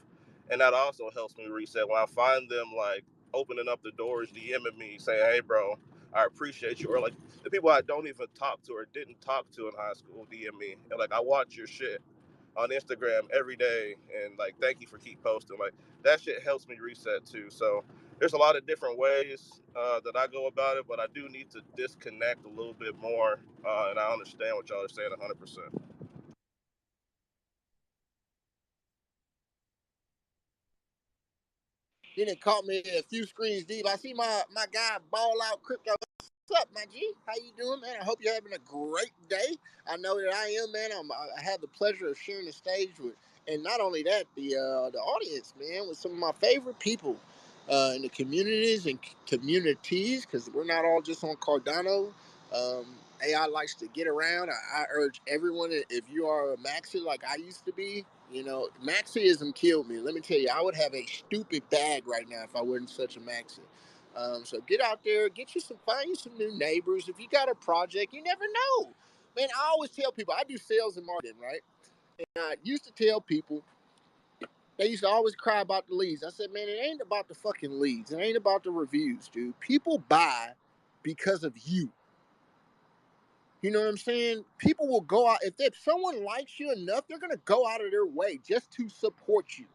And that also helps me reset when I find them like opening up the doors, DMing me, saying, hey, bro, I appreciate you. Or like the people I don't even talk to or didn't talk to in high school DM me. And like, I watch your shit on Instagram every day, and like, thank you for keep posting. Like, that shit helps me reset too. So there's a lot of different ways that I go about it, but I do need to disconnect a little bit more, and I understand what y'all are saying 100%. He done caught me a few screens deep. I see my guy Ball Out Crypto. What's up, my G? How you doing, man? I hope you're having a great day. I know that I am, man. I have the pleasure of sharing the stage with, and not only that, the audience, man, with some of my favorite people in the communities and communities, because we're not all just on Cardano. Um, AI likes to get around. I urge everyone, if you are a maxi like I used to be, you know, Maxiism killed me. Let me tell you, I would have a stupid bag right now if I wasn't such a Maxi. So get out there, find you some new neighbors. If you got a project, you never know. Man, I always tell people, I do sales and marketing, right? And I used to tell people, they used to always cry about the leads. I said, man, it ain't about the fucking leads. It ain't about the reviews, dude. People buy because of you. You know what I'm saying? People will go out, if someone likes you enough, they're going to go out of their way just to support you.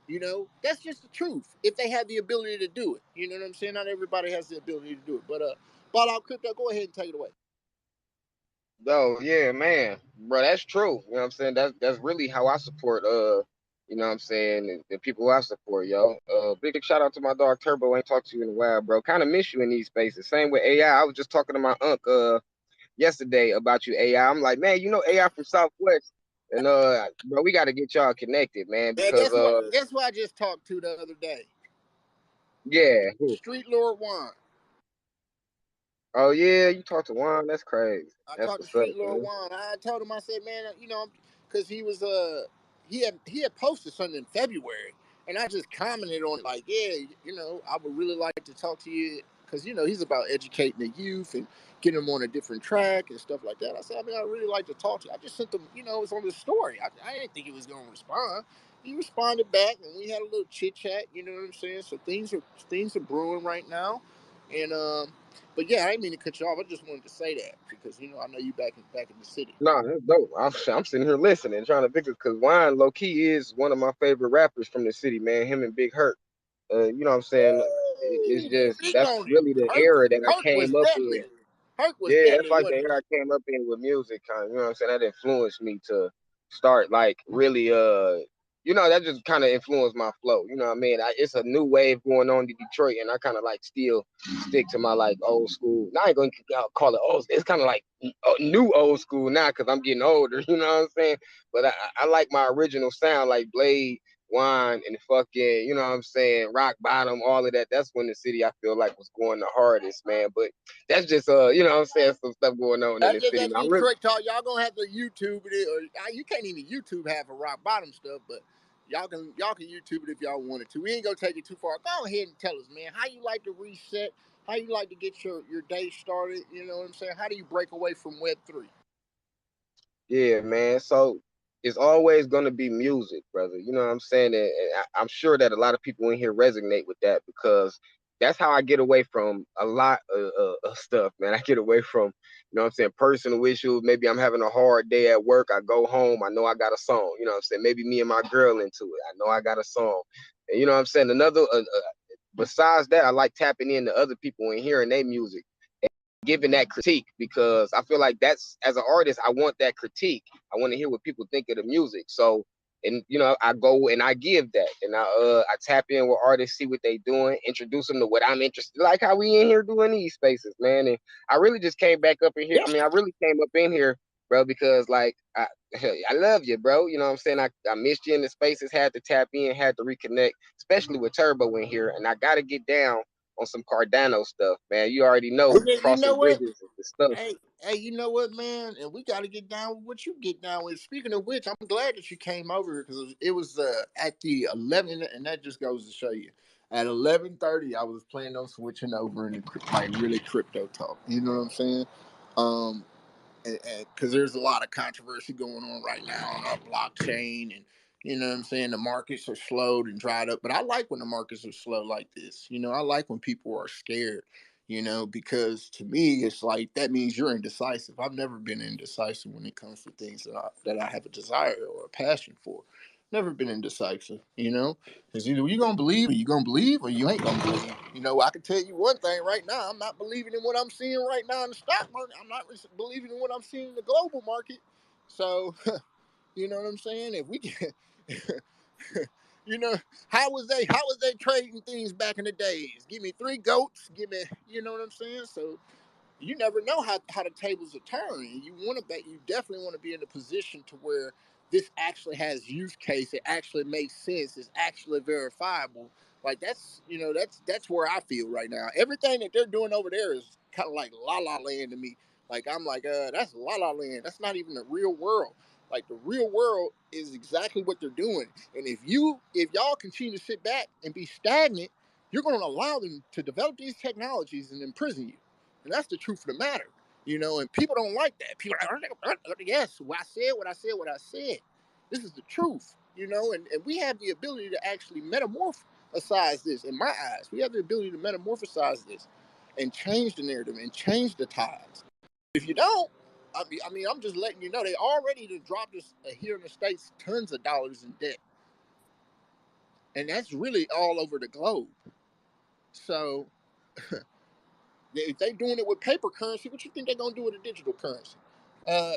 You know, that's just the truth. If they have the ability to do it, you know what I'm saying? Not everybody has the ability to do it. But Ball Out Crypto, go ahead and take it away. Oh yeah, man, bro, that's true. You know what I'm saying? That's really how I support. You know what I'm saying? The people I support, yo. Big shout out to my dog Turbo. Ain't talked to you in a while, bro. Kind of miss you in these spaces. Same with AI. I was just talking to my yesterday about you, AI. I'm like, man, you know AI from Southwest, and bro, we got to get y'all connected, man, Man, because guess who I just talked to the other day? yeah. Street Lord Juan. Oh yeah, you talked to Juan. That's crazy. I That's talked to what's up, Street Lord man. Juan. I told him, I said, man, you know, because he had posted something in February, and I just commented on it like, yeah, you know, I would really like to talk to you because you know he's about educating the youth and getting them on a different track and stuff like that. I said, I mean, I'd really like to talk to you. I just sent him, you know, it was on the story. I didn't think he was going to respond. He responded back, and we had a little chit chat. You know what I'm saying? So things are brewing right now, and but yeah, I didn't mean to cut you off. I just wanted to say that because you know I know you back in the city. Nah, that's dope. I'm sitting here listening, trying to figure because Wine low key is one of my favorite rappers from the city, man. Him and Big Hurt. You know what I'm saying? It's Ooh, just speak that's on it. really the era that I Herc was came up in. deadly. Herc was Yeah, that's deadly, like the wasn't he? era I came up in with music, kind of. You know what I'm saying? That influenced me to start like really, you know, that just kind of influenced my flow. You know what I mean? It's a new wave going on in Detroit, and I kind of like still stick to my like old school. Now I ain't gonna call it old. It's kind of like new old school now because I'm getting older. You know what I'm saying? But I like my original sound, like Blade, Wine, and fucking, you know what I'm saying, Rock Bottom, all of that. That's when the city I feel like was going the hardest, man. But that's just you know what I'm saying, some stuff going on in That's the just city. that Man, I really, Detroit talk. Y'all gonna have to YouTube it, or you can't even YouTube half of rock bottom stuff, but y'all can YouTube it if y'all wanted to. We ain't gonna take it too far. Go ahead and tell us, man, how you like to reset, how you like to get your day started. You know what I'm saying? How do you break away from Web3? yeah, man. So it's always gonna be music, brother. You know what I'm saying? And I'm sure that a lot of people in here resonate with that because that's how I get away from a lot of stuff, man. I get away from, you know what I'm saying, personal issues. Maybe I'm having a hard day at work. I go home. I know I got a song. You know what I'm saying? Maybe me and my girl into it. I know I got a song. And you know what I'm saying? Besides that, I like tapping into other people and hearing their music, giving that critique because I feel like that's as an artist, I want that critique. I want to hear what people think of the music. So, and you know, I go and I give that, and I tap in with artists, see what they doing, introduce them to what I'm interested. Like how we in here doing these spaces, man. And I really just came back up in here. I mean, I really came up in here, bro, because like I love you, bro. You know what I'm saying? I missed you in the spaces, had to tap in, had to reconnect, especially with Turbo in here, and I got to get down on some Cardano stuff, man. You already know You know crossing what? bridges and stuff. Hey, you know what, man? And we got to get down with what you get down with. Speaking of which, I'm glad that you came over here because it was at the 11, and that just goes to show you. At 11:30, I was planning on switching over into like really crypto talk. You know what I'm saying? Um, because there's a lot of controversy going on right now on our blockchain, and you know what I'm saying, the markets are slowed and dried up. But I like when the markets are slow like this. You know, I like when people are scared. You know, because to me, it's like that means you're indecisive. I've never been indecisive when it comes to things that I have a desire or a passion for. Never been indecisive, you know? Because either you're going to believe or you're going to believe or you ain't going to believe. You know, I can tell you one thing right now. I'm not believing in what I'm seeing right now in the stock market. I'm not believing in what I'm seeing in the global market. So, you know what I'm saying? If we can, you know, how was they trading things back in the days? Give me 3 goats. Give me, you know what I'm saying? So, you never know how the tables are turning. You want to bet. You definitely want to be in a position to where this actually has use case. It actually makes sense. It's actually verifiable. Like that's where I feel right now. Everything that they're doing over there is kind of like la la land to me. Like I'm like, that's la la land. That's not even the real world. Like the real world is exactly what they're doing. And if y'all continue to sit back and be stagnant, you're going to allow them to develop these technologies and imprison you. And that's the truth of the matter, you know, and people don't like that. People are like, yes, I said what I said, what I said. This is the truth, you know, and we have the ability to actually metamorphosize this in my eyes. We have the ability to metamorphosize this and change the narrative and change the tides. If you don't, I mean, I'm just letting you know, they already dropped us here in the States tons of dollars in debt. And that's really all over the globe. So if they doing it with paper currency, what you think they're gonna do with a digital currency?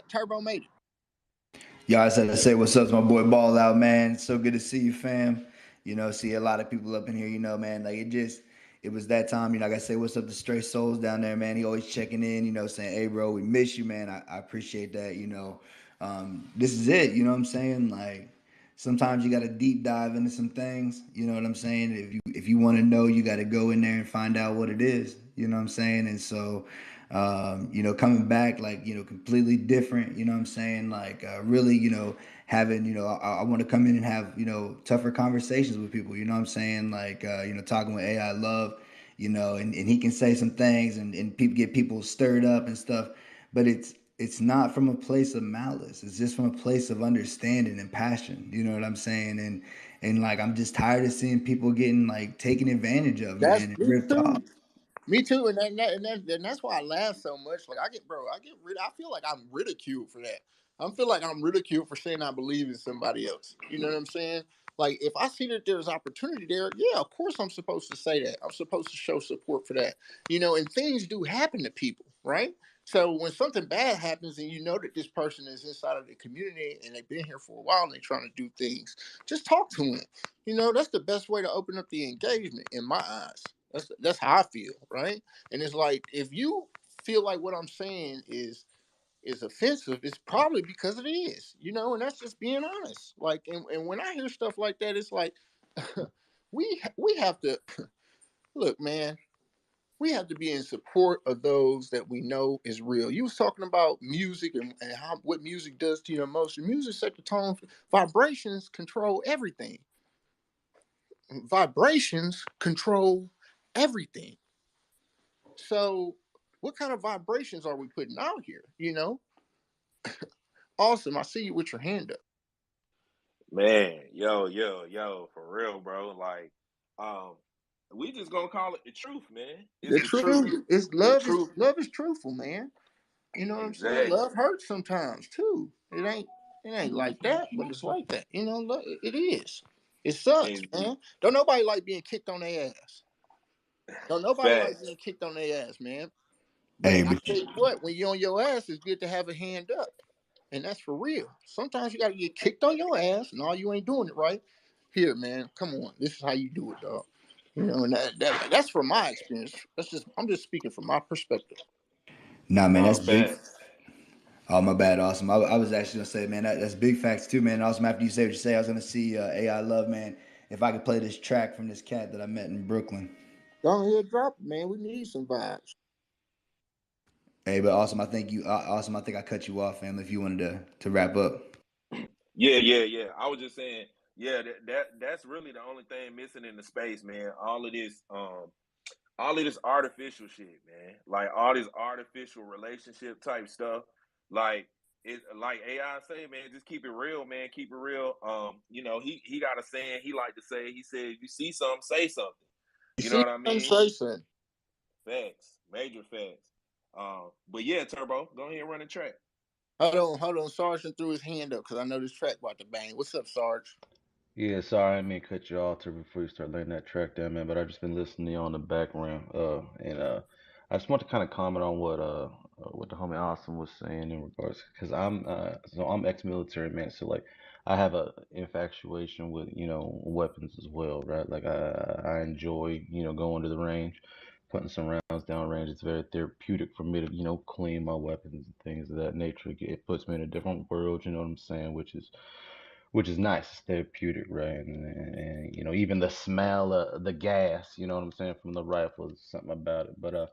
Turbo made it. Y'all, I said to say what's up to my boy Ball Out, man. It's so good to see you, fam. You know, see a lot of people up in here, you know, man. Like it was that time, you know, I gotta say what's up to Stray Souls down there, man. He always checking in, you know, saying, hey bro, we miss you, man. I appreciate that, you know. This is it, you know what I'm saying? Like sometimes you gotta deep dive into some things, you know what I'm saying? If you want to know, you gotta go in there and find out what it is, you know what I'm saying? And so you know, coming back like, you know, completely different, you know what I'm saying? Like, really, you know, having, you know, I want to come in and have, you know, tougher conversations with people, you know what I'm saying? Like, you know, talking with AI Love, you know, and he can say some things and people get people stirred up and stuff, but it's not from a place of malice. It's just from a place of understanding and passion. You know what I'm saying? And like, I'm just tired of seeing people getting like taken advantage of, That's man, and me ripped off. too. Me too, and that's why I laugh so much. Like I feel like I'm ridiculed for that. I feel like I'm ridiculed for saying I believe in somebody else. You know what I'm saying? Like if I see that there's opportunity there, yeah, of course I'm supposed to say that. I'm supposed to show support for that. You know, and things do happen to people, right? So when something bad happens and you know that this person is inside of the community and they've been here for a while and they're trying to do things, just talk to them. You know, that's the best way to open up the engagement in my eyes. That's how I feel, right? And it's like if you feel like what I'm saying is offensive, it's probably because it is, you know, and that's just being honest. Like, and when I hear stuff like that, it's like we have to look, man. We have to be in support of those that we know is real. You was talking about music and how what music does to your emotion. Music set the tone. Vibrations control everything. Vibrations control everything. So, what kind of vibrations are we putting out here? You know, awesome. I see you with your hand up. Man, yo, for real, bro. Like, um, we just gonna call it the truth, man. It's The the truth. truth is The love is truth. love is truthful, man. You know what I'm saying? Exactly. Love hurts sometimes too. It ain't like that, but it's like that. You know, it is. It sucks, And man. Don't nobody like being kicked on their ass. Don't nobody like facts. being kicked on their ass, man. But Hey, I but tell you what, when you're on your ass, it's good to have a hand up. And that's for real. Sometimes you got to get kicked on your ass, and all you ain't doing it right. Here, man, come on. This is how you do it, dog. You know, and that's from my experience. I'm just speaking from my perspective. nah, man, No that's big. facts. Oh, my bad, awesome. I was actually gonna say, man, that's big facts too, man. Awesome. After you say what you say, I was gonna see AI Love, man. If I could play this track from this cat that I met in Brooklyn. Go ahead, drop it, man. We need some vibes. Hey, but awesome. Awesome. I think I cut you off, fam. If you wanted to wrap up. Yeah. I was just saying, yeah, that's really the only thing missing in the space, man. All of this artificial shit, man. Like all this artificial relationship type stuff. Like it like AI say, man, just keep it real, man. Keep it real. You know, he got a saying he like to say, he said, if you see something, say something. You You know see what I what I'm mean? saying? Facts. Major facts. But yeah, Turbo, go ahead and run the track. Hold on. Sergeant threw his hand up because I know this track about to bang. What's up, Sarge? Yeah, sorry, I didn't mean to cut you off before you start laying that track down, man. But I just been listening to you on the background, and I just want to kind of comment on what the homie Awesome was saying in regards, because I'm ex-military, man. So like, I have a infatuation with weapons as well, right? Like I enjoy going to the range, putting some rounds down range. It's very therapeutic for me to clean my weapons and things of that nature. It puts me in a different world, you know what I'm saying? Which is nice. It's therapeutic, right? And even the smell of the gas, you know what I'm saying, from the rifle is something about it. But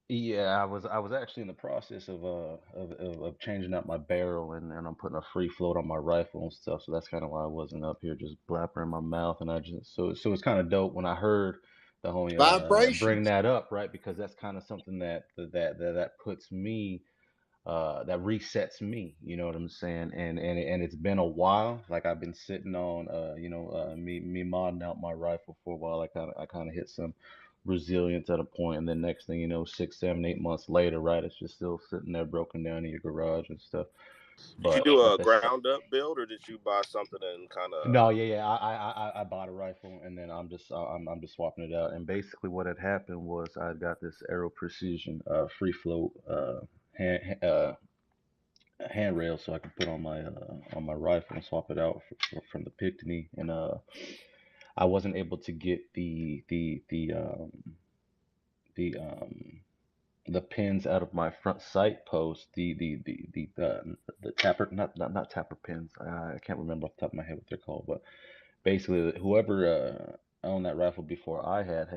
yeah, I was actually in the process of changing out my barrel, and I'm putting a free float on my rifle and stuff. So that's kind of why I wasn't up here just blabbering my mouth. And I just so it's kind of dope when I heard the homie bring Vibrations. that up, right? Because that's kind of something that puts me that resets me, you know what I'm saying? And it's been a while. Like I've been sitting on me modding out my rifle for a while. I kind of hit some resilience at a point, and then next thing you know, 6, 7, 8 months later, right, it's just still sitting there broken down in your garage and stuff. Did you But do but a that's ground up build, or did you buy something and kind of? no, yeah. I bought a rifle, and then I'm just swapping it out. And basically what had happened was I got this Aero Precision free float hand, handrail so I could put on my rifle and swap it out from the Picatinny, and I wasn't able to get the pins out of my front sight post, the tapper, not tapper pins. I can't remember off the top of my head what they're called, but basically whoever owned that rifle before I had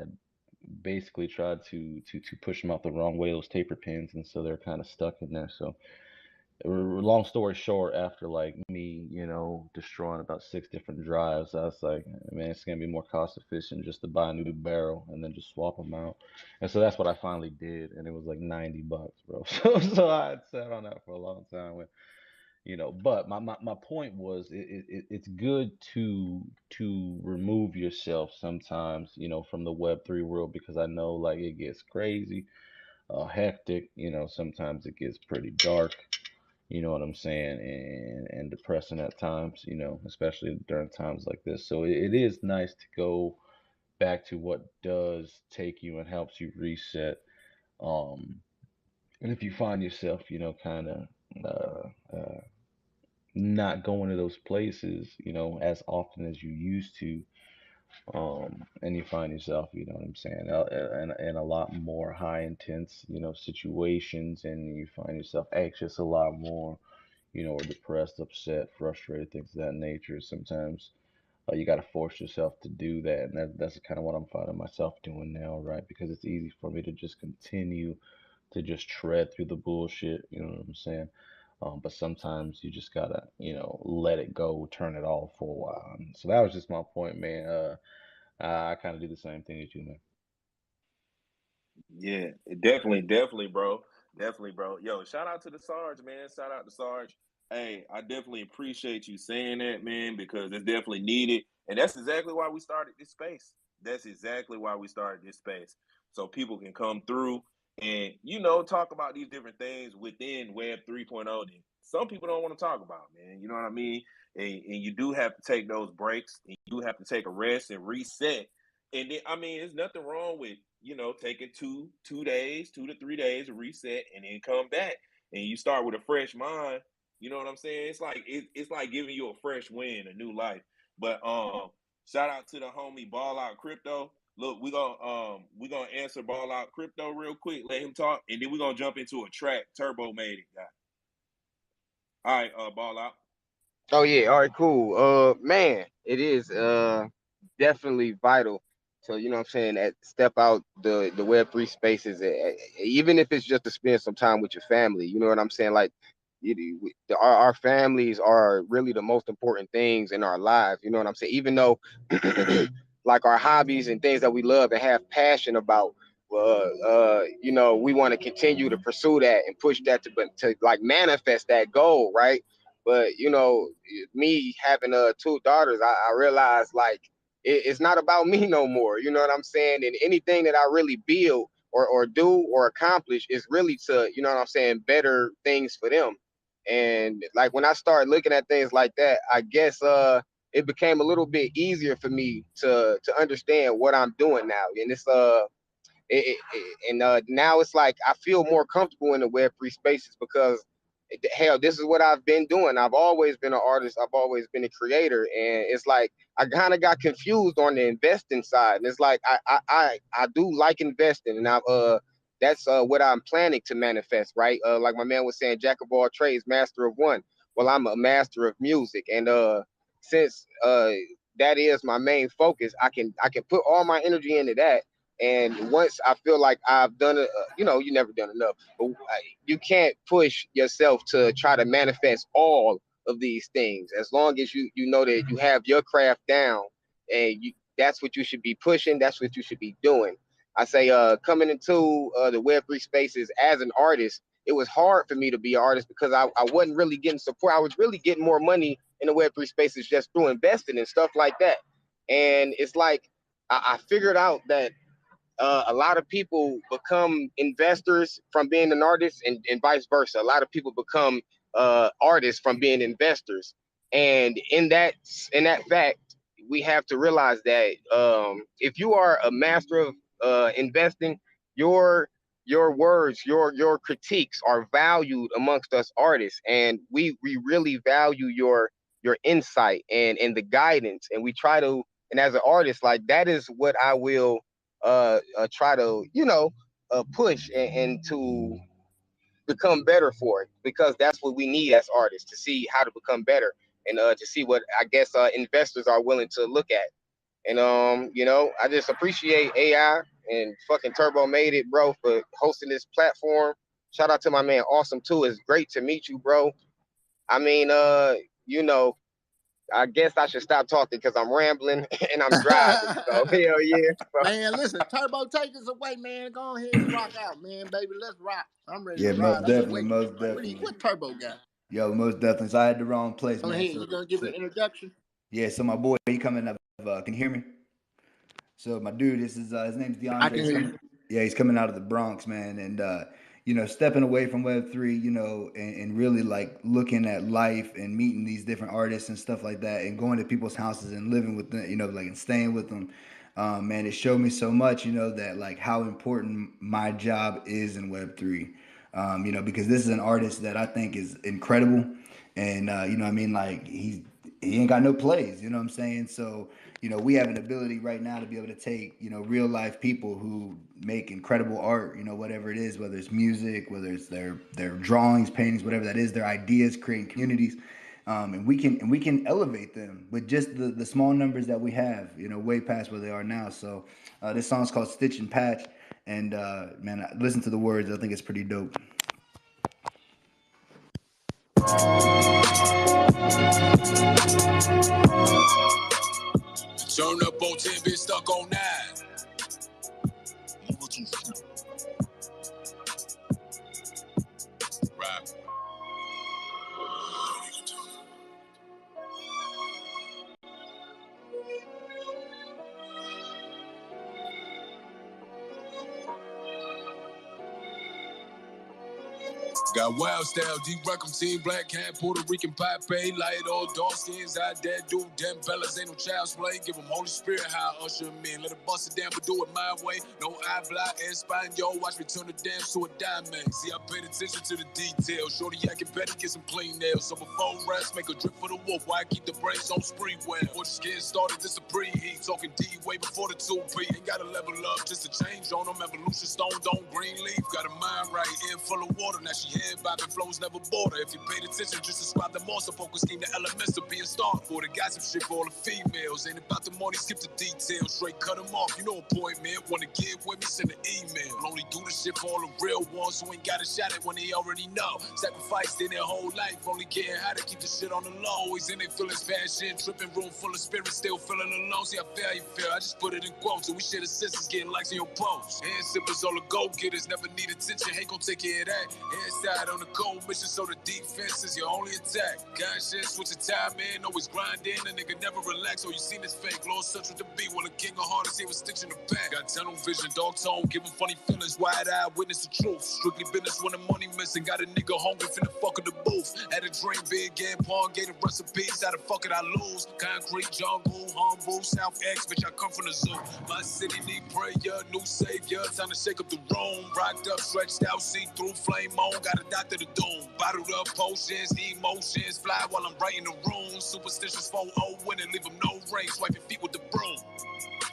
basically tried to push them out the wrong way, those taper pins, and so they're kind of stuck in there. So long story short, after like me, destroying about 6 different drives, I was like, man, it's gonna be more cost efficient just to buy a new barrel and then just swap them out. And so that's what I finally did, and it was like $90, bro. So I had sat on that for a long time But my point was, it's good to remove yourself sometimes, from the Web3 world, because I know like it gets crazy, hectic. Sometimes it gets pretty dark. You know what I'm saying? And depressing at times, especially during times like this. So it is nice to go back to what does take you and helps you reset. Um, and if you find yourself, kind of not going to those places, as often as you used to, and you find yourself, you know what I'm saying, in a lot more high intense, situations, and you find yourself anxious a lot more, or depressed, upset, frustrated, things of that nature. Sometimes you got to force yourself to do that, and that's kind of what I'm finding myself doing now, right? Because it's easy for me to just continue to just tread through the bullshit. You know what I'm saying? But sometimes you just gotta, let it go, turn it off for a while. And so that was just my point, man. I kind of do the same thing as you, man. Yeah, definitely, bro. Definitely, bro. Yo, shout out to the Sarge, man. Shout out to Sarge. Hey, I definitely appreciate you saying that, man, because it's definitely needed. And that's exactly why we started this space. That's exactly why we started this space. So people can come through and, talk about these different things within Web 3.0 that some people don't want to talk about, man. You know what I mean? And you do have to take those breaks, and you do have to take a rest and reset. And then, I mean, there's nothing wrong with taking 2 days, 2 to 3 days to reset, and then come back, and you start with a fresh mind. You know what I'm saying? It's like giving you a fresh wind, a new life. But shout out to the homie Ball Out Crypto. Look, we gonna answer Ball Out Crypto real quick, let him talk, and then we're gonna jump into a track Turbo made it, guy. All right, Ball Out. Oh yeah, all right, cool. Man, it is definitely vital to, you know what I'm saying, that step out the Web3 spaces, even if it's just to spend some time with your family. You know what I'm saying? Like, our families are really the most important things in our lives. You know what I'm saying? Even though like our hobbies and things that we love and have passion about, we want to continue to pursue that and push that to like manifest that goal, right? But me having 2 daughters, I realized like it's not about me no more. You know what I'm saying? And anything that I really build or do or accomplish is really to, you know what I'm saying, better things for them. And like when I start looking at things like that, I guess it became a little bit easier for me to understand what I'm doing now. And it's now it's like I feel more comfortable in the Web3 spaces because hell, this is what I've been doing. I've always been an artist. I've always been a creator, and it's like I kind of got confused on the investing side. And it's like I do like investing, and that's what I'm planning to manifest, right? Like my man was saying, jack of all trades, master of one. Well, I'm a master of music, and since that is my main focus, I can put all my energy into that. And once I feel like I've done it, you never done enough. But you can't push yourself to try to manifest all of these things. As long as you know that you have your craft down, and that's what you should be pushing. That's what you should be doing. I say, coming into the Web3 spaces as an artist, it was hard for me to be an artist because I wasn't really getting support. I was really getting more money in the Web3 spaces just through investing and stuff like that. And it's like I figured out that a lot of people become investors from being an artist, and vice versa. A lot of people become artists from being investors. And in that fact, we have to realize that if you are a master of investing, your words, your critiques are valued amongst us artists, and we really value your insight and the guidance, and we try to. And as an artist, like that is what I will try to push and to become better for it, because that's what we need as artists, to see how to become better, and to see what I guess investors are willing to look at. And I just appreciate AI and fucking Turbo Made It, bro, for hosting this platform. Shout out to my man Awesome too. It's great to meet you, bro. I mean, I guess I should stop talking because I'm rambling and I'm driving. So hell yeah. Man, listen, Turbo, take us away, man. Go ahead and rock out, man, baby. Let's rock. I'm ready to ride. Most definitely. What Turbo got? Yo, most definitely. So I had the wrong place, Go man. ahead. You gonna give an introduction? Yeah, so my boy, he coming up. Can you hear me? So my dude, this is his name's DeAndre. I can hear you. Yeah, he's coming out of the Bronx, man, and stepping away from Web3, and really like looking at life and meeting these different artists and stuff like that, and going to people's houses and living with them, like and staying with them. Man, it showed me so much, that like how important my job is in Web3. Because this is an artist that I think is incredible, and like he ain't got no plays, you know what I'm saying? So, we have an ability right now to be able to take, real life people who make incredible art, whatever it is, whether it's music, whether it's their drawings, paintings, whatever that is, their ideas, creating communities. And we can elevate them with just the small numbers that we have, way past where they are now. So this song's called Stitch and Patch. And man, listen to the words. I think it's pretty dope. Turn up on 10, been stuck on 9. Right. Got wild style, deep Rackham team, black hat, Puerto Rican pipe, light all dark skins out there, do them fellas ain't no child's play. Give them Holy Spirit, how I usher them in. Let it bust it down, but do it my way. No eye block, Espanol, watch me turn the dance to a diamond. See, I paid attention to the details. Shorty, I can better get some clean nails. So before rest, make a drip for the wolf. Why keep the brains on spree well? Before the skin started, just a preheat. Talking D way before the 2P. Ain't gotta level up just to change on them. Evolution stone, don't green leaf. Got a mind right, in full of water. Now she head bobbing, flows never border. If you paid attention, just describe the monster. Focus scheme the elements to be a star. For the gossip shit for all the females. Ain't about the money, skip the details. Straight cut them off, you know a point, man. Wanna get with me, send an email. Only do the shit for all the real ones who ain't got a shot at when they already know. Sacrificed in their whole life, only caring how to keep the shit on the low. Always in their feelings, fashion, tripping, room full of spirits, still feeling alone. See how fair you feel, I just put it in quotes. And we share the sisters getting likes on your posts. Hand sippers, all the go-getters, never need attention. Ain't gon' take care of that. Hairstyle side on the cold mission, so the defense is your only attack. Conscious with your time in, always grinding, a nigga never relax. Oh, you seen this fake, Lord such with the beat, while the king of hearts, he was stitching the back. Got tunnel vision, dog tone, giving funny feelings, wide-eyed, witness the truth. Strictly business when the money missing, got a nigga hungry, finna fuck in the booth. Had a dream big, game pawn, gave the recipes, how the fuck it I lose? Concrete, jungle, humble, South X, bitch, I come from the zoo. My city need prayer, new savior, time to shake up the room. Rocked up, stretched out, see through, flame on, got a doctor to doom. Bottled up potions, emotions, fly while I'm writing the runes. Superstitious 4-0 winning, leave them no ring, swiping feet with the broom.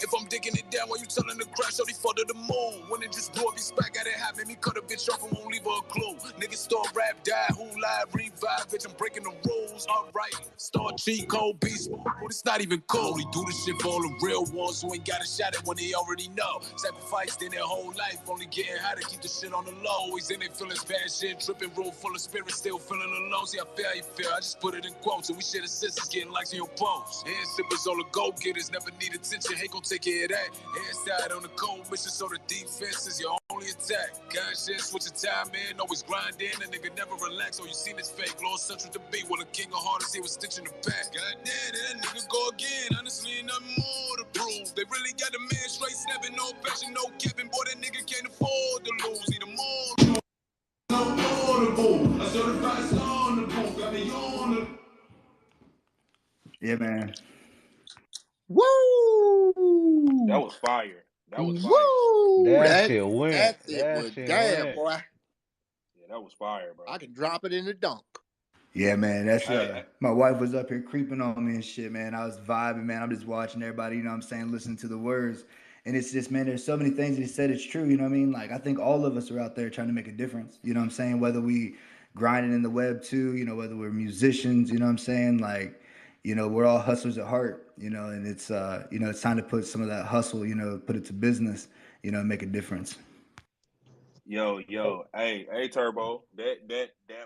If I'm digging it down while you telling the crash, so they fall to the moon. When it just blew up, his back at it happened. Me cut a bitch off and won't leave her a clue. Niggas start rap, die, who live, revive, bitch, I'm breaking the rules. Alright, start cheat code, beast mode. It's not even cool. He do this shit for all the real ones who ain't got a shot at when they already know. Sacrificed in their whole life, only getting how to keep the shit on the low. Always in their feelings, bad shit, tripping, room full of spirit, still feeling alone. See, I feel how you feel. I just put it in quotes, and we share the sisters getting likes in your posts. Hand sippers on the go-getters, never need attention, hate gon' take care of that. Head side on the cold mission, so the defense is your only attack. Conscious with your time in, always grinding, a nigga never relax. Oh, you seen this fake, Lord such with the beat, while the king of hearts, he was stitching the back. God damn, that nigga go again, honestly, nothing more to prove. They really got the man straight snapping, no passion, no Kevin, boy, that nigga can't afford to lose. Need a more. So notable, I certified on the book, got me on the. Yeah, man. Woo! That was fire. That was fire. Woo! That shit went. That it That was shit damn, went. boy. Yeah, that was fire, bro. I can drop it in the dunk. Yeah, man. That's Hey, my wife was up here creeping on me and shit, man. I was vibing, man. I'm just watching everybody, you know what I'm saying, listening to the words. And it's just, man, there's so many things that he said it's true, you know what I mean? Like I think all of us are out there trying to make a difference. You know what I'm saying? Whether we grinding in the web too, you know, whether we're musicians, you know what I'm saying? Like, you know, we're all hustlers at heart, you know, and it's you know, it's time to put some of that hustle, you know, put it to business, you know, and make a difference. yo, hey, Turbo, that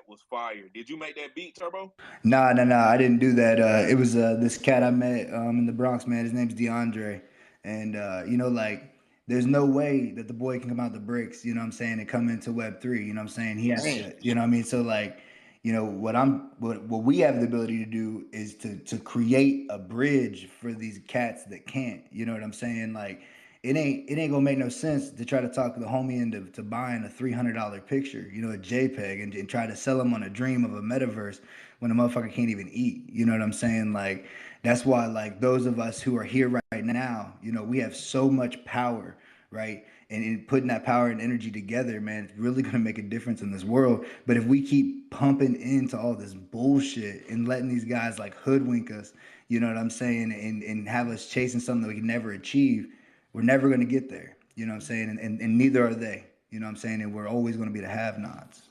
was fire. Did you make that beat, Turbo? Nah, I didn't do that. It was this cat I met in the Bronx, man. His name's DeAndre, and you know, like, there's no way that the boy can come out the bricks, you know what I'm saying, and come into Web3. You know what I'm saying? He has to, you know what I mean. So like, you know, what we have the ability to do is to create a bridge for these cats that can't. You know what I'm saying? Like, it ain't gonna make no sense to try to talk the homie into to buying a $300 picture, you know, a JPEG, and try to sell him on a dream of a metaverse when a motherfucker can't even eat. You know what I'm saying? Like, that's why, like, those of us who are here right now, you know, we have so much power, right? And in putting that power and energy together, man, it's really gonna make a difference in this world. But if we keep pumping into all this bullshit and letting these guys like hoodwink us, you know what I'm saying, and have us chasing something that we can never achieve, we're never gonna get there. You know what I'm saying? And neither are they. You know what I'm saying? And we're always gonna be the have-nots.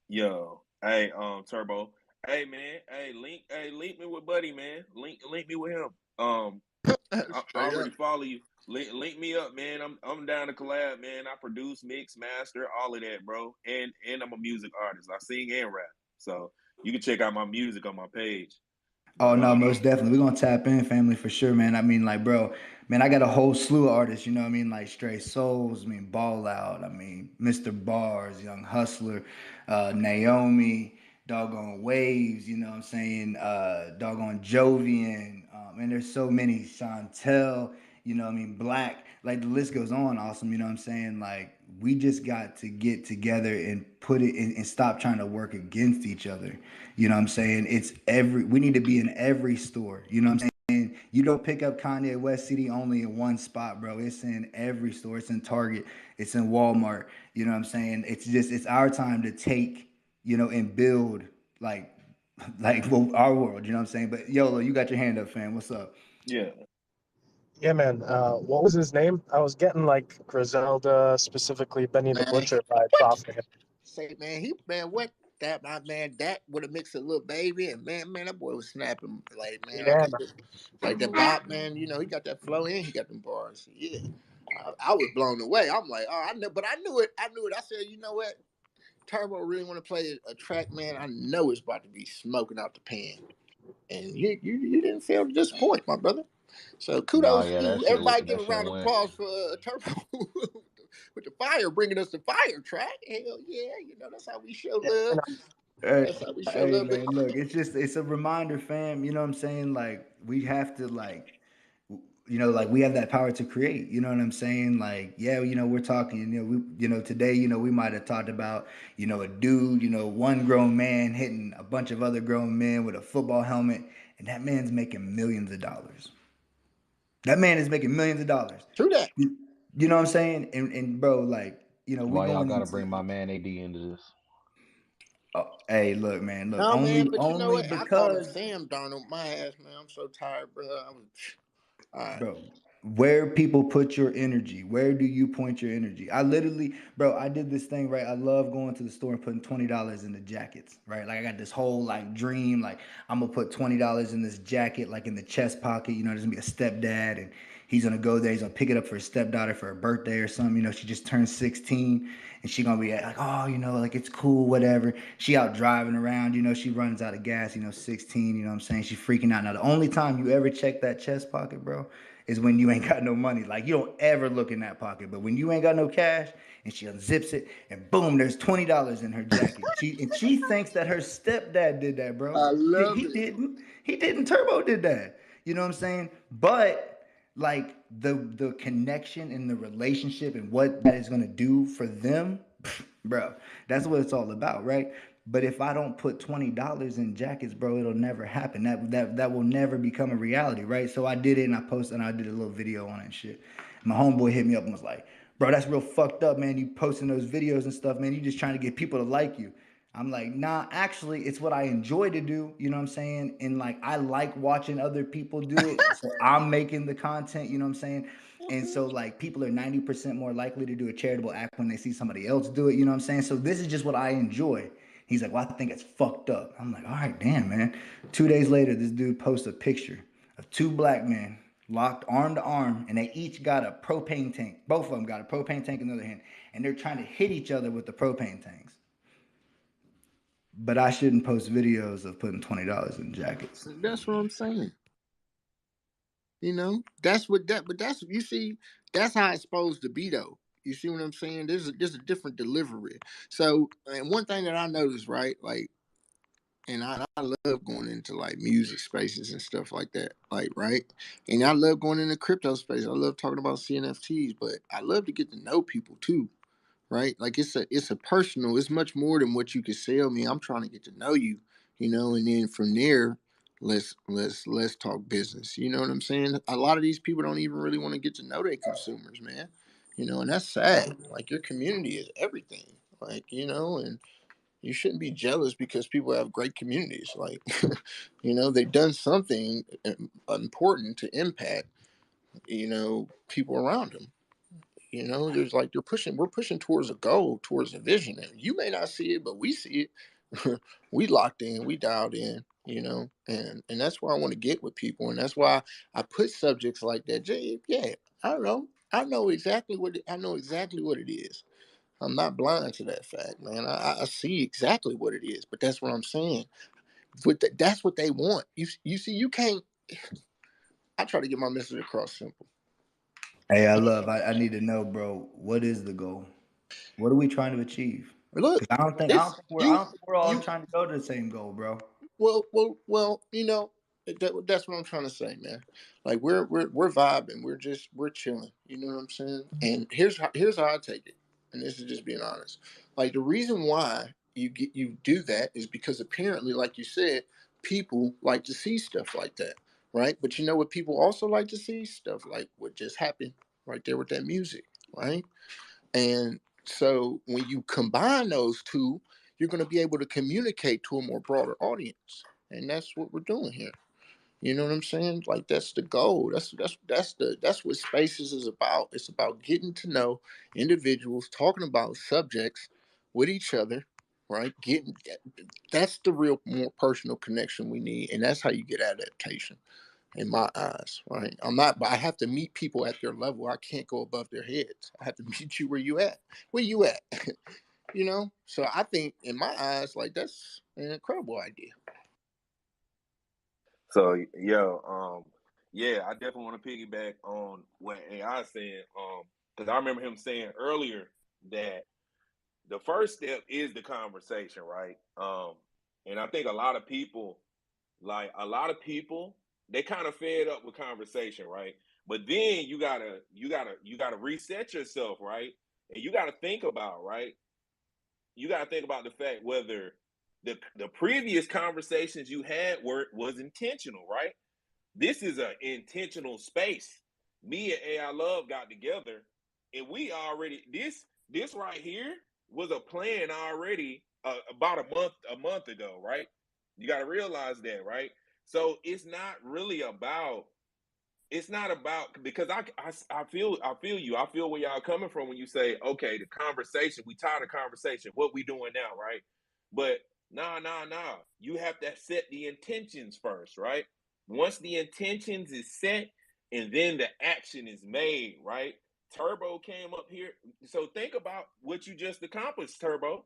Yo, hey, Turbo. Hey man, link me with Buddy, man. Link me with him. I already follow you. Link me up, man. I'm down to collab, man. I produce, mix, master, all of that, bro. And I'm a music artist. I sing and rap. So you can check out my music on my page. Oh But no, most definitely. We're gonna tap in, family, for sure, man. I mean, like, bro, man, I got a whole slew of artists, you know what I mean? Like Stray Souls, I mean, Ball Out, I mean, Mr. Bars, Young Hustler, Naomi, doggone Waves, you know what I'm saying? Doggone Jovian, and there's so many, Chantel, you know what I mean, Black, like the list goes on, awesome, you know what I'm saying? Like, we just got to get together and put it in and stop trying to work against each other. You know what I'm saying? We need to be in every store. You know what I'm saying? You don't pick up Kanye West CD only in one spot, bro. It's in every store. It's in Target. It's in Walmart. You know what I'm saying? It's our time to take, you know, and build like well, our world. You know what I'm saying? But Yolo, you got your hand up, fam. What's up? yeah. Yeah, man. What was his name? I was getting like Griselda, specifically Benny the Butcher vibes off of him. Say, man, what that my man that would have mixed a little baby, and man, that boy was snapping like, man, Yeah, like the bop, man. You know, he got that flow and he got them bars. Yeah, I was blown away. I'm like, oh, I knew it. I said, you know what? Turbo really want to play a track, man. I know it's about to be smoking out the pan, and you didn't fail to disappoint, my brother. So Nah, kudos yeah, to you. Everybody give a round of applause for Turbo with with the fire, bringing us the fire track. Hell yeah, you know, that's how we show Yeah, love. and That's how we show Hey love. man, look, it's a reminder, fam. You know what I'm saying? Like we have to like we have that power to create. You know what I'm saying? Like yeah, we're talking. Today, we might have talked about a dude, one grown man hitting a bunch of other grown men with a football helmet, and that man's making millions of dollars. That man is making millions of dollars. True that. You know what I'm saying? And bro, like we Why y'all going gotta into. bring my man AD into this? Oh, hey, look, man, look. No, man, but you know Only what? I thought of because. Sam Darnold. My ass, man. I'm so tired, brother. All right. Bro, where people put your energy, where do you point your energy? I literally, bro, I did this thing, right? I love going to the store and putting $20 in the jackets, right? Like I got this whole like dream, like I'm gonna put $20 in this jacket, like in the chest pocket. There's gonna be a stepdad, and he's gonna go there, he's gonna pick it up for his stepdaughter for her birthday or something. She just turned 16, and she gonna be like, oh, like it's cool, whatever. She out driving around, she runs out of gas, 16, you know what I'm saying? She freaking out. Now the only time you ever check that chest pocket, bro, is when you ain't got no money. Like you don't ever look in that pocket. But when you ain't got no cash and she unzips it and boom, there's $20 in her jacket. She thinks that her stepdad did that, bro. I love He it. didn't. He didn't. Turbo did that. You know what I'm saying? But like the connection and the relationship and what that is gonna do for them, bro, that's what it's all about, right? But if I don't put $20 in jackets, bro, it'll never happen. That will never become a reality, right? So I did it and I posted and I did a little video on it and shit. My homeboy hit me up and was like, bro, that's real fucked up, man. You posting those videos and stuff, man. You just trying to get people to like you. I'm like, nah, actually, it's what I enjoy to do. You know what I'm saying? And like, I like watching other people do it. So I'm making the content, you know what I'm saying? And so like people are 90% more likely to do a charitable act when they see somebody else do it. You know what I'm saying? So this is just what I enjoy. He's like, well, I think it's fucked up. I'm like, all right, damn, man. 2 days later, this dude posts a picture of two black men locked arm to arm, and they each got a propane tank. Both of them got a propane tank in the other hand, and they're trying to hit each other with the propane tanks. But I shouldn't post videos of putting $20 in jackets. That's what I'm saying. That's what that. But that's you see. That's how it's supposed to be, though. You see what I'm saying? There's a different delivery. So, and one thing that I noticed, right, like, and I love going into like music spaces and stuff like that, like, right, and I love going into crypto space. I love talking about CNFTs, but I love to get to know people too, right? Like it's a personal. It's much more than what you can sell me. I'm trying to get to know you, and then from there, let's talk business. You know what I'm saying? A lot of these people don't even really want to get to know their consumers, man. And that's sad. Like your community is everything. Like and you shouldn't be jealous because people have great communities. Like they've done something important to impact people around them. There's like we're pushing towards a goal, towards a vision, and you may not see it, but we see it. We locked in, we dialed in, and that's why I want to get with people, and that's why I put subjects like that. Yeah, I don't know. I know exactly what it is. I'm not blind to that fact, man. I see exactly what it is, but that's what I'm saying. That's what they want. You see, you can't. I try to get my message across simple. Hey, I need to know, bro, what is the goal? What are we trying to achieve? Look, Because I don't think it's I don't think we're all you. trying to go to the same goal, bro. Well. That's what I'm trying to say, man. Like we're vibing. We're chilling. You know what I'm saying? And here's how I take it. And this is just being honest. Like the reason why you do that is because apparently, like you said, people like to see stuff like that, right? But you know what people also like to see? Stuff like what just happened right there with that music, right? And so when you combine those two, you're going to be able to communicate to a more broader audience. And that's what we're doing here. You know what I'm saying? Like that's the goal. That's what Spaces is about. It's about getting to know individuals, talking about subjects with each other, right? That's the real more personal connection we need, and that's how you get adaptation in my eyes, right? I'm not, but I have to meet people at their level. I can't go above their heads. I have to meet you where you at. Where you at? So I think in my eyes, like that's an incredible idea. So yeah, I definitely want to piggyback on what AI said. because I remember him saying earlier that the first step is the conversation, right? And I think a lot of people, they kind of fed up with conversation, right? But then you gotta reset yourself, right? And you gotta think about, right? You gotta think about the fact whether the previous conversations you had was intentional, right? This is an intentional space. Me and AI Love got together, and we already this right here was a plan already about a month ago, right? You got to realize that, right? So it's not about because I feel you. I feel where y'all coming from when you say, okay, the conversation, we tired of conversation. What we doing now, right? But nah. You have to set the intentions first, right? Once the intentions is set and then the action is made, right? Turbo came up here. So think about what you just accomplished, Turbo.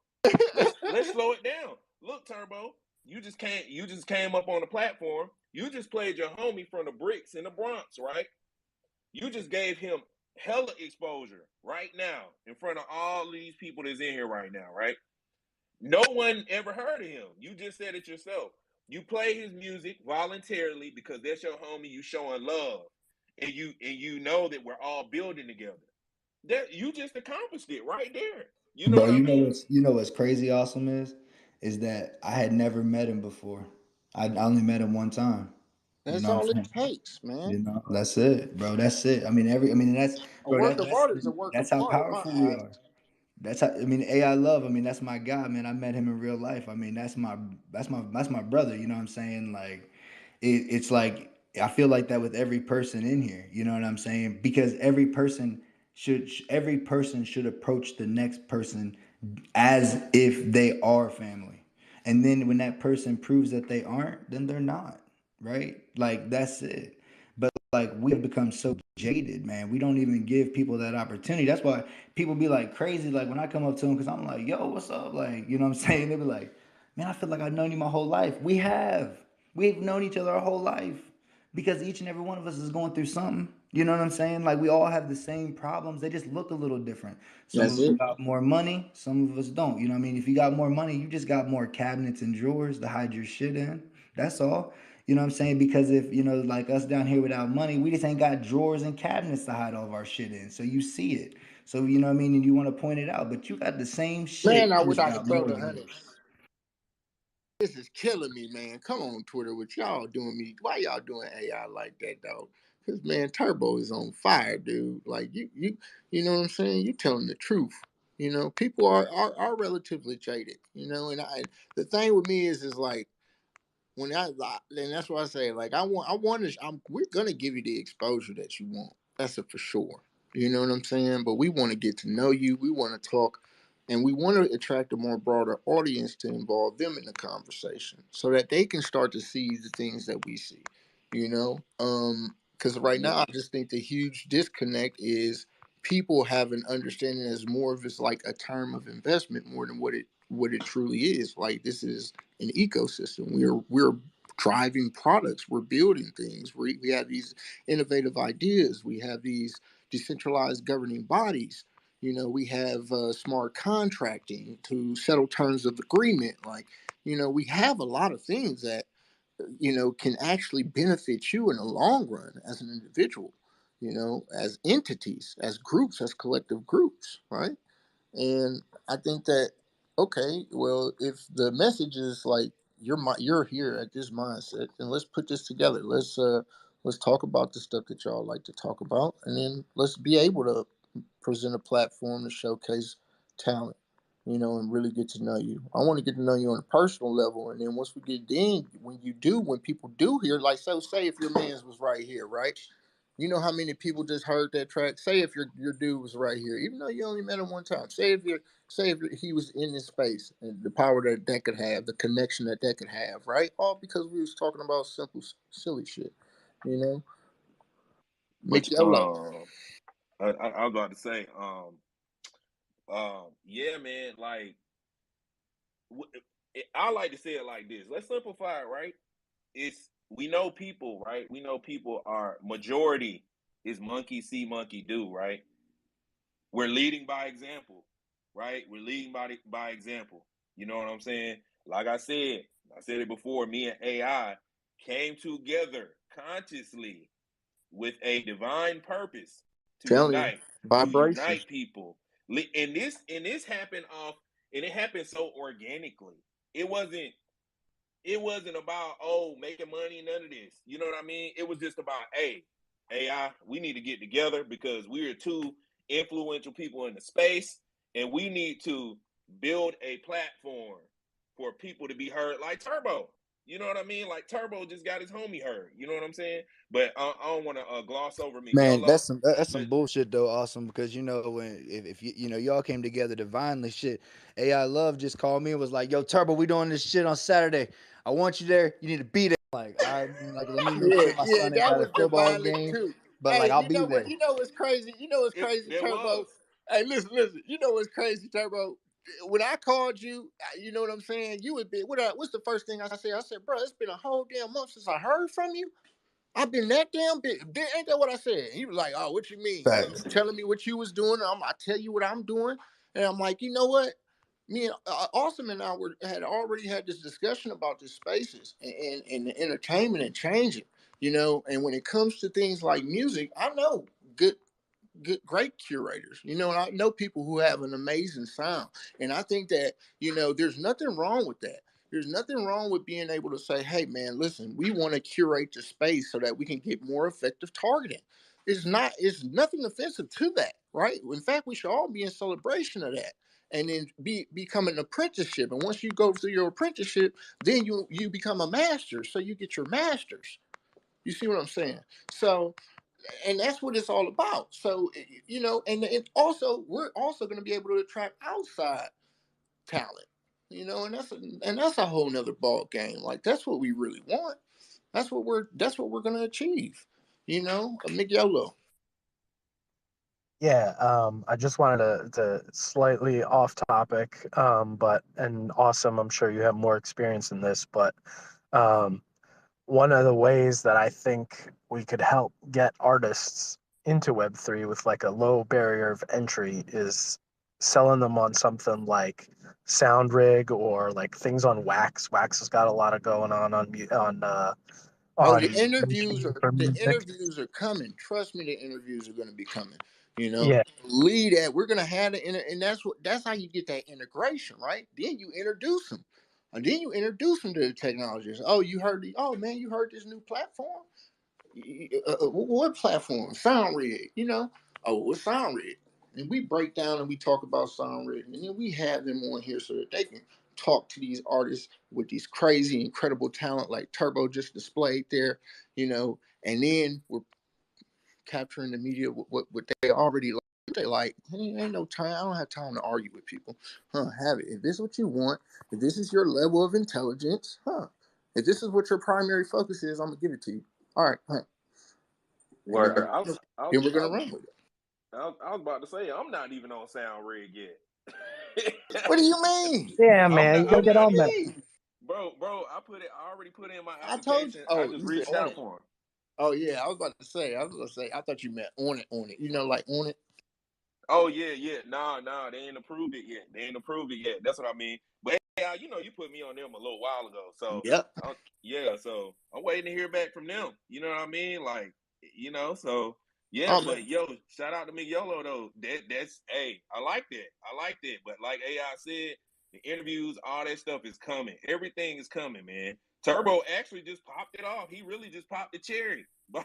Let's slow it down. Look, Turbo, you just came up on the platform. You just played your homie from the bricks in the Bronx, right? You just gave him hella exposure right now in front of all these people that's in here right now, right? No one ever heard of him. You just said it yourself. You play his music voluntarily because that's your homie. You showing love, and you know that we're all building together. That you just accomplished it right there. You know Bro, what I mean? you know what's crazy awesome is that I had never met him before. I only met him one time. You That's know what all I'm it saying? takes, man. You know, that's it, bro. That's it. That's A bro. work of art is a work of That's how art in my powerful we eyes. are. That's how. AI Love. That's my guy, man. I met him in real life. That's my brother. You know what I'm saying? Like, it's like I feel like that with every person in here. You know what I'm saying? Because every person should approach the next person as if they are family. And then when that person proves that they aren't, then they're not, right? Like that's it. But like we have become so jaded, man. We don't even give people that opportunity. That's why people be like crazy. Like when I come up to them, because I'm like, yo, what's up? Like, you know what I'm saying? They be like, man, I feel like I've known you my whole life. We have. We've known each other our whole life because each and every one of us is going through something. You know what I'm saying? Like we all have the same problems. They just look a little different. Some That's of us it. got more money, some of us don't. You know what I mean? If you got more money, you just got more cabinets and drawers to hide your shit in. That's all. You know what I'm saying? Because if, like us down here without money, we just ain't got drawers and cabinets to hide all of our shit in. So you see it. So, you know what I mean? And you want to point it out, but you got the same Man, shit. I You wish just I could got throw more the than honey. us. This is killing me, man. Come on, Twitter, what y'all doing me? Why y'all doing AI like that, though? Because man, Turbo is on fire, dude. Like you know what I'm saying? You telling the truth. You know, people are relatively jaded. You know, and the thing with me is like when and that's why I say like we're gonna give you the exposure that you want. That's a for sure. You know what I'm saying? But we want to get to know you. We want to talk, and we want to attract a more broader audience to involve them in the conversation, so that they can start to see the things that we see. You know, because right now Yeah. I just think the huge disconnect is people have an understanding as more of it's like a term of investment more than what it truly is. Like this is an ecosystem. We're driving products. We're building things. We have these innovative ideas. We have these decentralized governing bodies. You know, we have smart contracting to settle terms of agreement. Like, we have a lot of things that can actually benefit you in the long run as an individual. As entities, as groups, as collective groups, right? And I think that okay, well, if the message is like you're here at this mindset, then let's put this together. Let's talk about the stuff that y'all like to talk about, and then let's be able to present a platform to showcase talent, and really get to know you. I want to get to know you on a personal level, and then once we get in, when people do hear, like, so say if your man's was right here, right? You know how many people just heard that track? Say if your dude was right here, even though you only met him one time. Say if he was in this space and the power that could have, the connection that could have, right? All because we was talking about simple, silly shit, you know. But Michelle, I was about to say, yeah, man. Like, I like to say it like this. Let's simplify it, right? It's we know people, right? We know people are majority is monkey see, monkey do, right? we're leading by example, right? We're leading by example. You know what I'm saying? Like I said it before, me and AI came together consciously with a divine purpose to Telling you, vibration. unite people. And this happened and it happened so organically. It wasn't about making money, none of this. You know what I mean? It was just about, hey, AI, we need to get together because we are two influential people in the space, and we need to build a platform for people to be heard like Turbo. You know what I mean? Like Turbo just got his homie heard. You know what I'm saying? But I don't want to gloss over me. Man, YOLO. that's some bullshit though, Awesome, because you know when if you know y'all came together divinely, shit. AI Love just called me and was like, "Yo, Turbo, we doing this shit on Saturday. I want you there. You need to be there." Like, all right, man, like let me make sure my Yeah, son ain't that got a was football divinely game, too. but like Hey, I'll you be know what? there. You know what's crazy? You know what's crazy, There Turbo? was. Hey, listen. You know what's crazy, Turbo? When I called you, you know what I'm saying? You would be. What's the first thing I said? I said, bro, it's been a whole damn month since I heard from you. I've been that damn big. Ain't that what I said? He was like, oh, what you mean? You Facts. was telling me what you was doing. I tell you what I'm doing. And I'm like, you know what? Me and Awesome and I had already had this discussion about the spaces and the entertainment and changing, you know. And when it comes to things like music, I know great curators, you know, and I know people who have an amazing sound. And I think that, you know, there's nothing wrong with that. There's nothing wrong with being able to say, hey, man, listen, we want to curate the space so that we can get more effective targeting. It's nothing offensive to that, right? In fact, we should all be in celebration of that. And then become an apprenticeship. And once you go through your apprenticeship, then you become a master. So you get your masters. You see what I'm saying? So, and that's what it's all about. So, you know, and also we're also going to be able to attract outside talent, you know, and that's a whole nother ball game. Like that's what we really want. That's what we're going to achieve. You know, Mick Yolo. Yeah, I just wanted to slightly off topic, but and Awesome, I'm sure you have more experience in this, but one of the ways that I think we could help get artists into Web3 with like a low barrier of entry is selling them on something like SoundRig or like things on Wax. Wax has got a lot of going Oh, on for the music. interviews are coming. Trust me, the interviews are going to be coming. You know, Yeah, lead that we're going to have and that's how you get that integration, right? Then you introduce them, and then you introduce them to the technologies. Oh, oh man, you heard this new platform? What platform? SoundRig. You know, oh, what's SoundRig? And we break down and we talk about SoundRig, and then we have them on here so that they can talk to these artists with these crazy, incredible talent like Turbo just displayed there, you know, and then we're capturing the media with what they already like. They like, hey, ain't no time. I don't have time to argue with people. Have it. If this is what you want, if this is your level of intelligence, if this is what your primary focus is, I'm gonna give it to you. All right, and then, Word. then we're gonna run with it. I was about to say I'm not even on SoundRig yet. What do you mean? yeah, man, you gotta I'm get What do not on you that. even, mean? bro. I already put in my I told you. application. I Oh, just you said reached on out it. for him. Oh yeah, I was about to say. I thought you meant on it. You know, like on it. Oh yeah. Nah, they ain't approved it yet. That's what I mean. But hey, you know, you put me on them a little while ago, so Yep. so I'm waiting to hear back from them. You know what I mean? Like, you know, so yeah. Oh man. But yo, shout out to Mick Yolo though. That's hey, I like that. But like AI said, the interviews, all that stuff is coming. Everything is coming, man. Turbo actually just popped it off. He really just popped the cherry by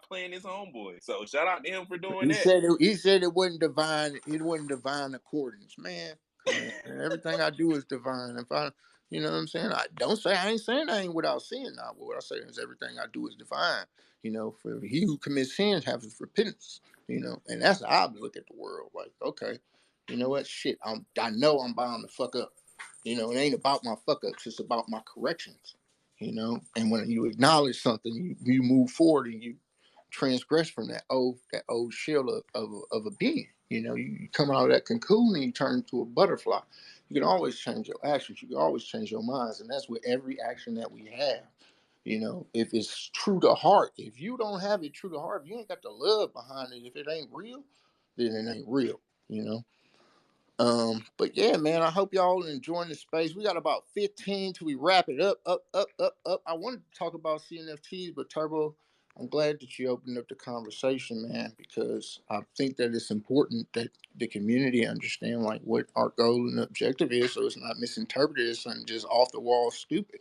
playing his homeboy. So shout out to him for doing that. He said it wasn't divine. It wasn't divine accordance, man. Come on, man. Everything I do is divine. If I, you know what I'm saying, I ain't saying I ain't without sin. Now, what I say is everything I do is divine. You know, for he who commits sins has repentance. You know, and that's how I look at the world. Like, okay, you know what? Shit, I know I'm bound to fuck up. You know, it ain't about my fuck ups. It's about my corrections. You know, and when you acknowledge something, you move forward and you transgress from that old shell of a being. You know, you come out of that cocoon and you turn into a butterfly. You can always change your actions. You can always change your minds, and that's with every action that we have. You know, if it's true to heart, if you don't have it true to heart, if you ain't got the love behind it, if it ain't real, then it ain't real. you know. But yeah, man, I hope y'all enjoying the space. We got about 15 till we wrap it up. I wanted to talk about CNFTs, but Turbo, I'm glad that you opened up the conversation, man, because I think that it's important that the community understand like what our goal and objective is, so it's not misinterpreted as something just off the wall stupid.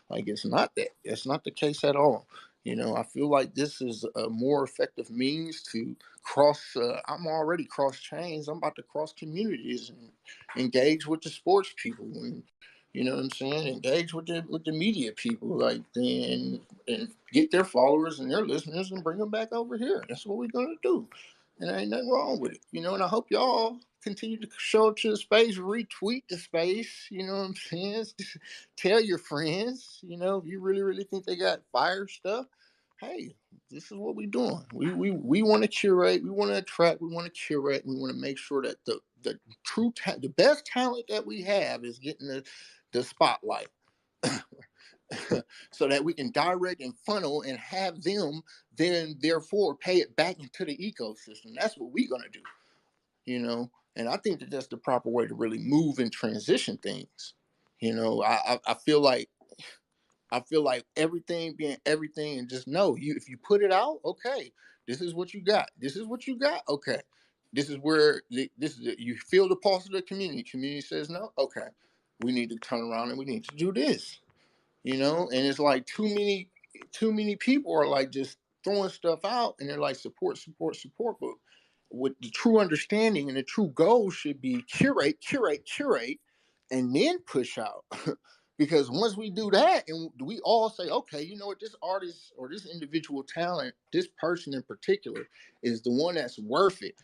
Like it's not that. That's not the case at all. You know, I feel like this is a more effective means to cross. I'm already cross chains. I'm about to cross communities and engage with the sports people, and you know what I'm saying. Engage with the media people, like and get their followers and their listeners and bring them back over here. That's what we're gonna do, and there ain't nothing wrong with it. You know, and I hope y'all continue to show up to the space, retweet the space. You know what I'm saying? Tell your friends. You know, if you really think they got fire stuff, hey, this is what we're doing. We want to curate, we want to attract, we want to curate, we want to make sure that the the best talent that we have is getting the spotlight, so that we can direct and funnel and have them then therefore pay it back into the ecosystem. That's what we're gonna do, you know. And I think that that's the proper way to really move and transition things. You know, I feel like everything being everything, and just know you if you put it out, okay, this is what you got. This is what you got. Okay, this is where you feel the pulse of the community. Community says no. Okay, we need to turn around and we need to do this. You know, and it's like too many people are like just throwing stuff out, and they're like support, support, support. But what the true understanding and the true goal should be curate, curate, curate, and then push out. Because once we do that, and we all say, okay, you know what, this artist or this individual talent, this person in particular, is the one that's worth it,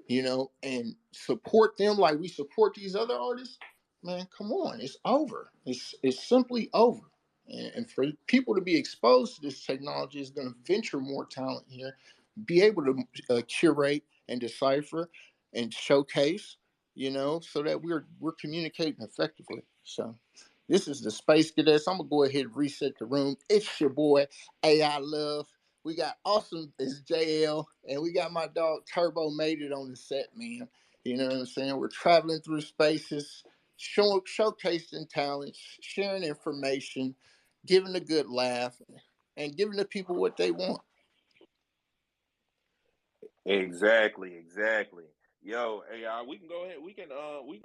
you know, and support them like we support these other artists, man, come on, it's over. It's simply over. And for people to be exposed to this technology is going to venture more talent here, be able to curate and decipher and showcase, you know, so that we're communicating effectively. So this is the Space Cadets. I'm gonna go ahead and reset the room. It's your boy AI Love. We got Awesomeisjayell, and we got my dog Turbo made it on the set, man. You know what I'm saying? We're traveling through spaces, showcasing talents, sharing information, giving a good laugh, and giving the people what they want. Exactly. Yo, AI, we can go ahead. We can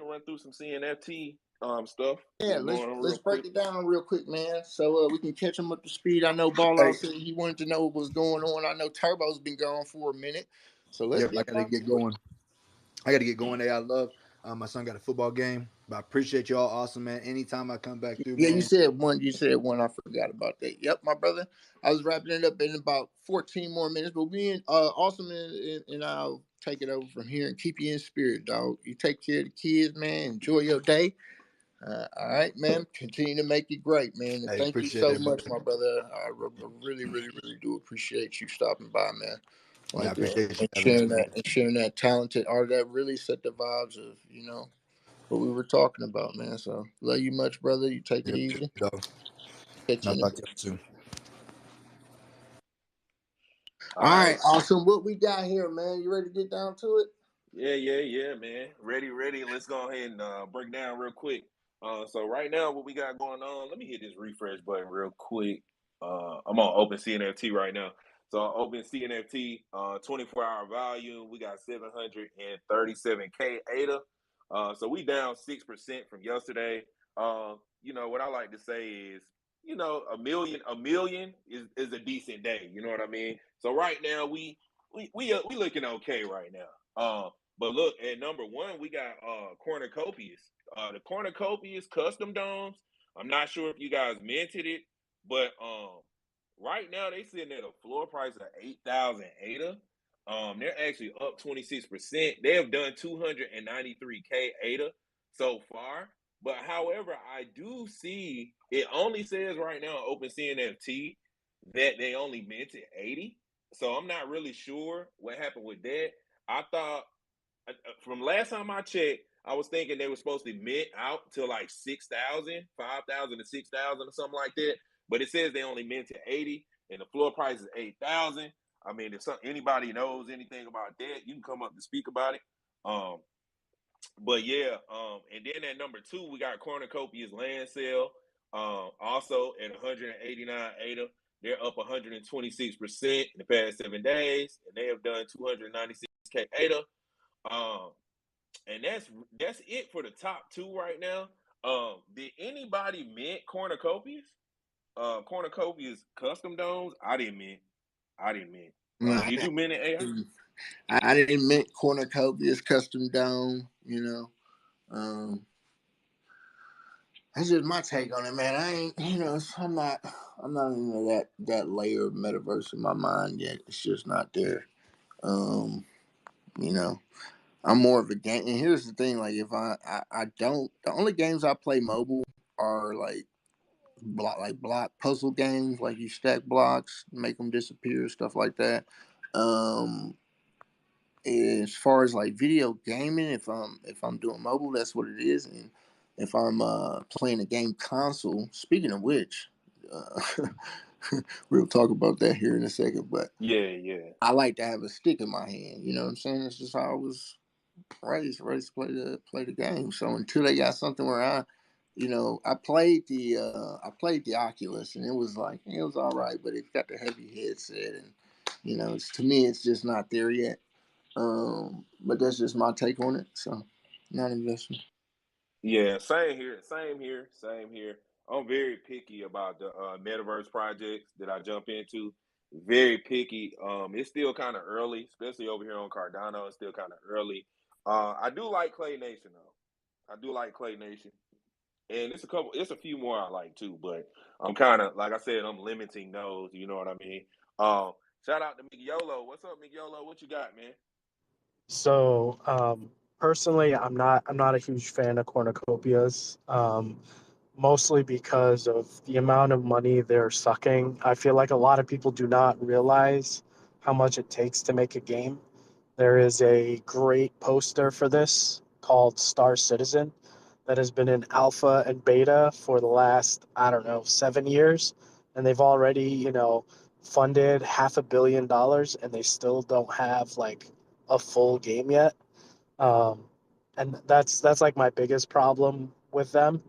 run through some CNFT stuff. Yeah, Get it going on real let's break quick. it down real quick, man. So we can catch him up to speed. I know Ball Hey, Out said he wanted to know what was going on. I know Turbo's been gone for a minute. So let's yep, I get gotta down get to it. going. I gotta get going. Hey, I love. My son got a football game, but I appreciate y'all. Awesome, man. Anytime I come back through, Yeah, you man. said one. You said one. I forgot about that. Yep, my brother. I was wrapping it up in about 14 more minutes, but we in Awesome, and I'll take it over from here and keep you in spirit, dog. You take care of the kids, man. Enjoy your day. All right, man. Continue to make it great, man. And Hey, thank you appreciate so it, much, brother. my brother. I really do appreciate you stopping by, man. Yeah, I Like appreciate you and having sharing too, that man. and sharing that talented art that really set the vibes of what we were talking about, man. So love you much, brother. You take it Yep, easy. you know, Catch and I'll you in a talk bit. to you soon. All All right, right. awesome. What we got here, man? You ready to get down to it? Yeah, man. Ready. Let's go ahead and break down real quick. So right now, what we got going on? Let me hit this refresh button real quick. I'm on Open CNFT right now. So Open CNFT, 24-hour volume. We got 737K ADA. So we down 6% from yesterday. You know what I like to say is, you know, a million is a decent day. You know what I mean? So right now we looking okay right now. But look, at number one, we got cornucopias. The cornucopias custom domes. I'm not sure if you guys minted it, but right now they sitting at a floor price of 8,000 ADA. They're actually up 26%. They have done 293K ADA so far. But however, I do see it only says right now Open CNFT that they only minted 80. So I'm not really sure what happened with that. I thought from last time I checked, I was thinking they were supposed to mint out to like 6,000, 5,000 to 6,000 or something like that. But it says they only minted 80 and the floor price is 8,000. I mean, if anybody knows anything about that, you can come up to speak about it. But yeah, and then at number 2 we got Cornucopia's land sale. Also at 189 ADA, they're up 126% in the past 7 days, and they have done 296K ADA. And that's it for the top 2 right now. Did anybody mint cornucopias? Cornucopia's custom domes? I didn't mint. No, Did you mint it, AI? I didn't mint cornucopias custom dome. You know, that's just my take on it, man. I ain't, I'm not into that layer of metaverse in my mind yet. It's just not there. You know, I'm more of a game. And here's the thing: like, if I don't, the only games I play mobile are like block puzzle games, like you stack blocks, make them disappear, stuff like that. Um, as far as like video gaming, if I'm doing mobile, that's what it is. And if I'm playing a game console, speaking of which, uh, we'll talk about that here in a second. But Yeah. I like to have a stick in my hand. You know what I'm saying? It's just how I was raised to play the game. So until they got something where I played the Oculus, and it was all right, but it's got the heavy headset, and to me it's just not there yet. But that's just my take on it. So, not investing. Yeah, same here. I'm very picky about the metaverse projects that I jump into. Very picky. It's still kind of early, especially over here on Cardano. It's still kind of early. I do like Clay Nation though. I do like Clay Nation, and it's a few more I like too. But I'm kind of, like I said, I'm limiting those. You know what I mean? Shout out to Migiolo. What's up, Migiolo? What you got, man? So personally, I'm not a huge fan of cornucopias. Mostly because of the amount of money they're sucking. I feel like a lot of people do not realize how much it takes to make a game. There is a great poster for this called Star Citizen that has been in alpha and beta for the last, I don't know, 7 years. And they've already, funded $500 million, and they still don't have like a full game yet. Um, and that's like my biggest problem with them.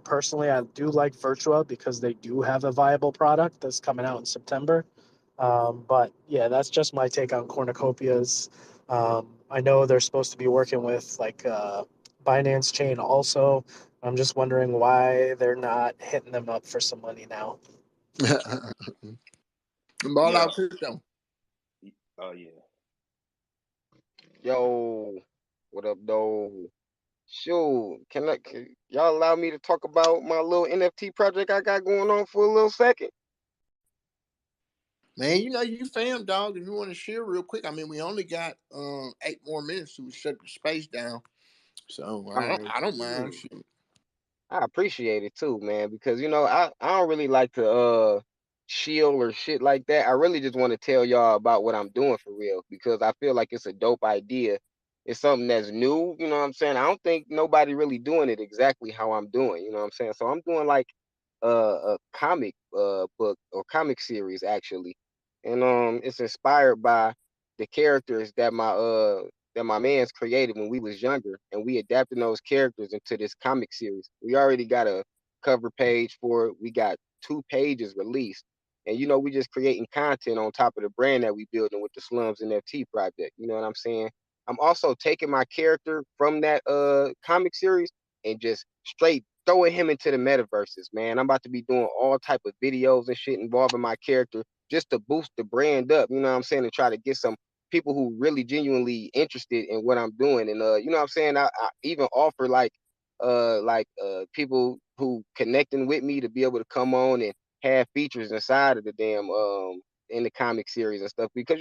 Personally, I do like Virtua because they do have a viable product that's coming out in September. But yeah, that's just my take on cornucopias. I know they're supposed to be working with like Binance Chain also. I'm just wondering why they're not hitting them up for some money now. Ball Yeah. out crypto. Oh yeah. Yo, what up, though? Shoot, can y'all allow me to talk about my little NFT project I got going on for a little second? Man, you fam dog. If you want to share real quick, I mean, we only got 8 more minutes to shut the space down. So All right. I don't mind. Shit. I appreciate it too, man, because I don't really like to shield or shit like that. I really just want to tell y'all about what I'm doing for real because I feel like it's a dope idea. It's something that's new, you know what I'm saying? I don't think nobody really doing it exactly how I'm doing, you know what I'm saying? So I'm doing like a comic book or comic series actually. And it's inspired by the characters that my man's created when we was younger, and we adapted those characters into this comic series. We already got a cover page for it. We got 2 pages released. And we just creating content on top of the brand that we building with the Slums NFT project. You know what I'm saying? I'm also taking my character from that comic series and just straight throwing him into the metaverses, man. I'm about to be doing all type of videos and shit involving my character just to boost the brand up, you know what I'm saying, and try to get some people who really genuinely interested in what I'm doing. And you know what I'm saying? I even offer people who connecting with me to be able to come on and have features inside of the damn in the comic series and stuff because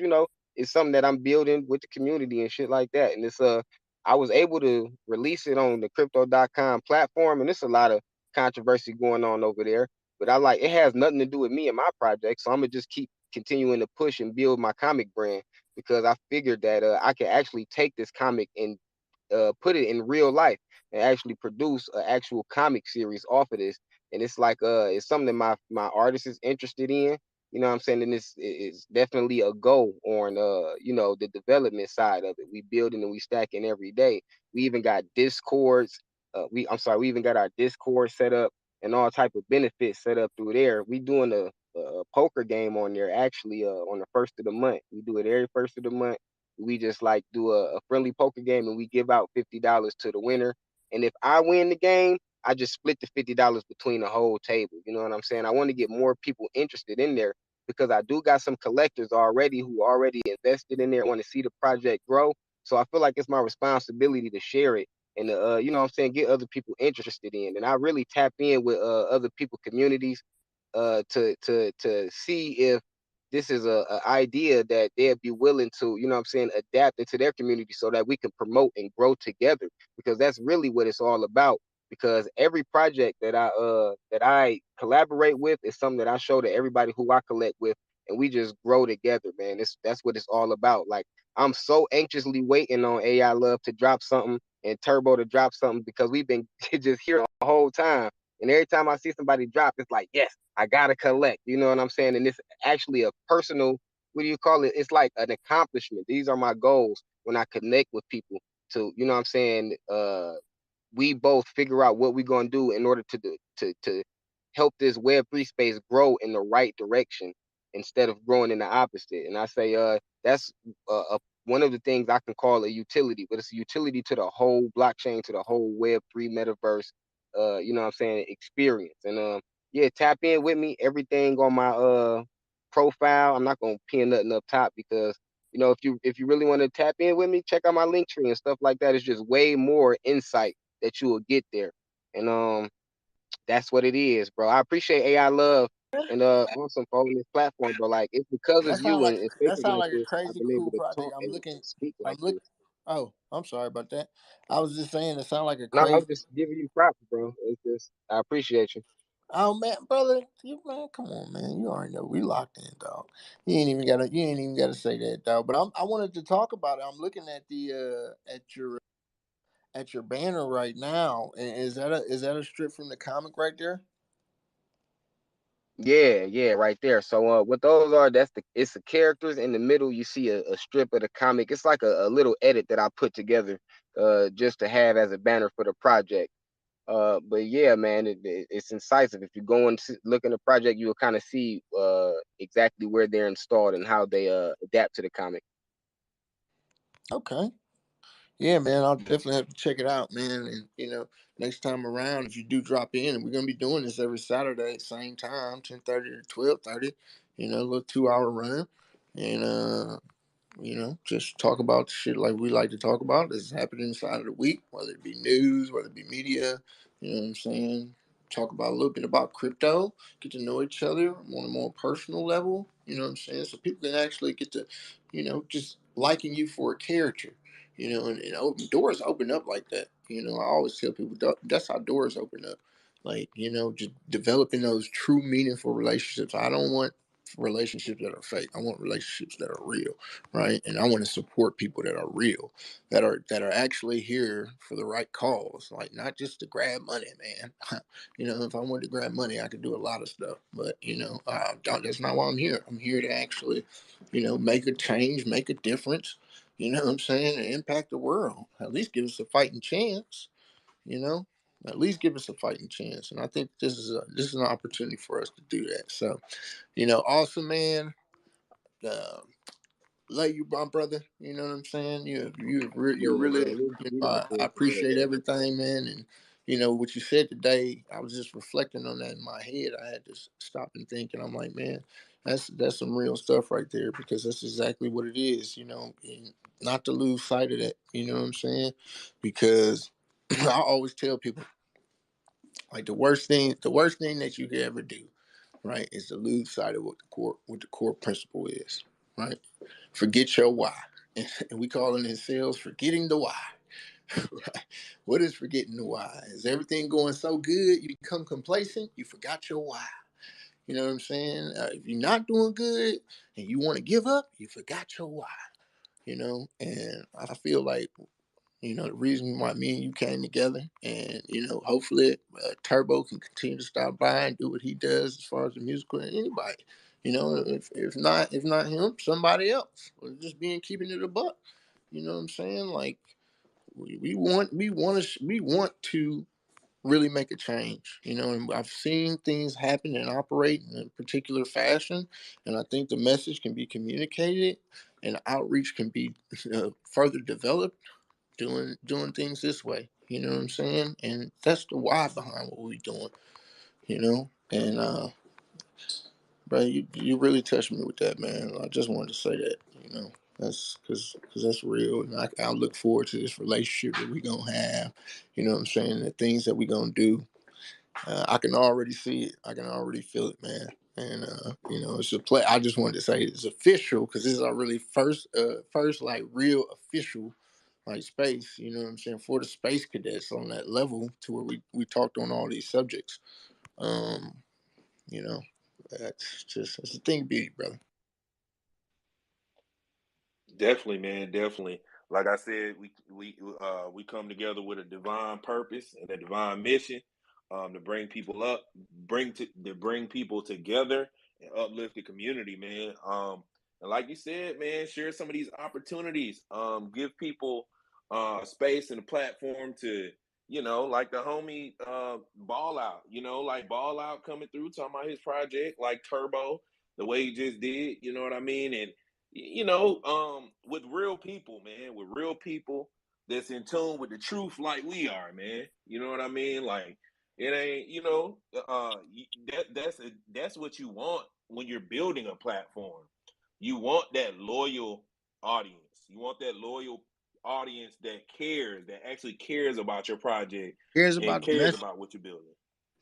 it's something that I'm building with the community and shit like that. And it's I was able to release it on the crypto.com platform, and there's a lot of controversy going on over there. But it has nothing to do with me and my project. So I'm gonna just keep continuing to push and build my comic brand because I figured that I could actually take this comic and put it in real life and actually produce an actual comic series off of this. And it's like it's something that my artist is interested in. You know what I'm saying? And it's definitely a go on the development side of it. We building and we stacking every day. We even got discords. We even got our Discord set up and all type of benefits set up through there. We doing a poker game on there actually on the first of the month. We do it every first of the month. We just like do a friendly poker game and we give out $50 to the winner. And if I win the game, I just split the $50 between the whole table. You know what I'm saying? I want to get more people interested in there because I do got some collectors already who already invested in there, want to see the project grow. So I feel like it's my responsibility to share it and you know what I'm saying, get other people interested in. And I really tap in with other people communities to see if this is a idea that they'd be willing to, you know what I'm saying, adapt into their community so that we can promote and grow together, because that's really what it's all about. Because every project that I collaborate with is something that I show to everybody who I collect with, and we just grow together, man. That's what it's all about. Like, I'm so anxiously waiting on AI Love to drop something and Turbo to drop something, because we've been just here the whole time. And every time I see somebody drop, it's like, yes, I gotta collect. You know what I'm saying? And it's actually a personal, what do you call it? It's like an accomplishment. These are my goals when I connect with people to, you know what I'm saying? We both figure out what we're gonna do in order to help this Web3 space grow in the right direction instead of growing in the opposite. And I say that's one of the things I can call a utility, but it's a utility to the whole blockchain, to the whole Web3 metaverse, you know what I'm saying, experience. And yeah, tap in with me. Everything on my profile. I'm not gonna pin nothing up top because, you know, if you really want to tap in with me, check out my link tree and stuff like that. It's just way more insight that you will get there. And that's what it is, bro. I appreciate AI Love and Awesome for holding this platform, bro. Like, it's because of That sound you like and that spaces sound like like a this I've crazy been able cool to project. talk and speak I'm like looking. this. Oh, I'm sorry about that. I was just saying it sound like a No, I'm crazy. just giving you props, bro. It's just I appreciate you. Oh man, brother, you man, come on, man. You already know we locked in, dog. You ain't even gotta say that, dog. But I wanted to talk about it. I'm looking at the at your banner right now. And is that a strip from the comic right there? Yeah, right there. So what those are, it's the characters in the middle. You see a strip of the comic. It's like a little edit that I put together just to have as a banner for the project. But yeah, man, it's incisive. If you go and look in the project, you will kind of see exactly where they're installed and how they adapt to the comic. Okay. Yeah, man, I'll definitely have to check it out, man. And next time around, if you do drop in, we're gonna be doing this every Saturday, same time, 10:30 to 12:30. A little 2 hour run, and just talk about shit like we like to talk about that's happening inside of the week, whether it be news, whether it be media. You know what I'm saying? Talk about a little bit about crypto, get to know each other on a more personal level. You know what I'm saying? So people can actually get to, just liking you for a character. And open doors open up like that. I always tell people that's how doors open up. Like, just developing those true, meaningful relationships. I don't want relationships that are fake. I want relationships that are real, right? And I want to support people that are real, that are actually here for the right cause, like not just to grab money, man. If I wanted to grab money, I could do a lot of stuff, but that's not why I'm here. I'm here to actually, make a change, make a difference. You know what I'm saying? And impact the world. At least give us a fighting chance. You know, at least give us a fighting chance. And I think this is an opportunity for us to do that. So, awesome, man. Uh, Love you, my brother. You know what I'm saying? You Absolutely, really. man. We I locked in for real, appreciate bro. everything, man. And what you said today. I was just reflecting on that in my head. I had to stop and think, and I'm like, man, that's some real stuff right there, because that's exactly what it is. And not to lose sight of that. You know what I'm saying? Because I always tell people, like, the worst thing that you could ever do, right, is to lose sight of what the core principle is, right? Forget your why. And we call it in sales forgetting the why. Right? What is forgetting the why? Is everything going so good you become complacent? You forgot your why. You know what I'm saying? If you're not doing good and you want to give up, you forgot your why. And I feel like the reason why me and you came together, and hopefully Turbo can continue to stop by and do what he does as far as the musical, and anybody, You know, if not him, somebody else. Or just keeping it a buck. You know what I'm saying? Like we want to really make a change, you know, and I've seen things happen and operate in a particular fashion, and I think the message can be communicated and outreach can be further developed doing things this way, you know what I'm saying? And that's the why behind what we're doing, you know. And bro, you really touched me with that, man. I just wanted to say that, you know. That's because that's real, and I look forward to this relationship that we gonna have. You know what I'm saying? The things that we gonna do. I can already see it. I can already feel it, man. And you know, it's a play. I just wanted to say it's official because this is our really first like real official like space. You know what I'm saying, for the space cadets on that level to where we talked on all these subjects. Um, you know, it's a thing, big brother. Definitely, man. Definitely. Like I said, we come together with a divine purpose and a divine mission, to bring people up, to bring people together and uplift the community, man. And like you said, man, share some of these opportunities. Give people a space and a platform to, like the homie Ball Out, like Ball Out coming through talking about his project, like Turbo, the way he just did, you know what I mean? And with real people, man, with real people that's in tune with the truth like we are, man. You know what I mean? Like it ain't, that's what you want when you're building a platform. You want that loyal audience. You want that loyal audience that actually cares about your project Cares and about the cares message. about what you're building.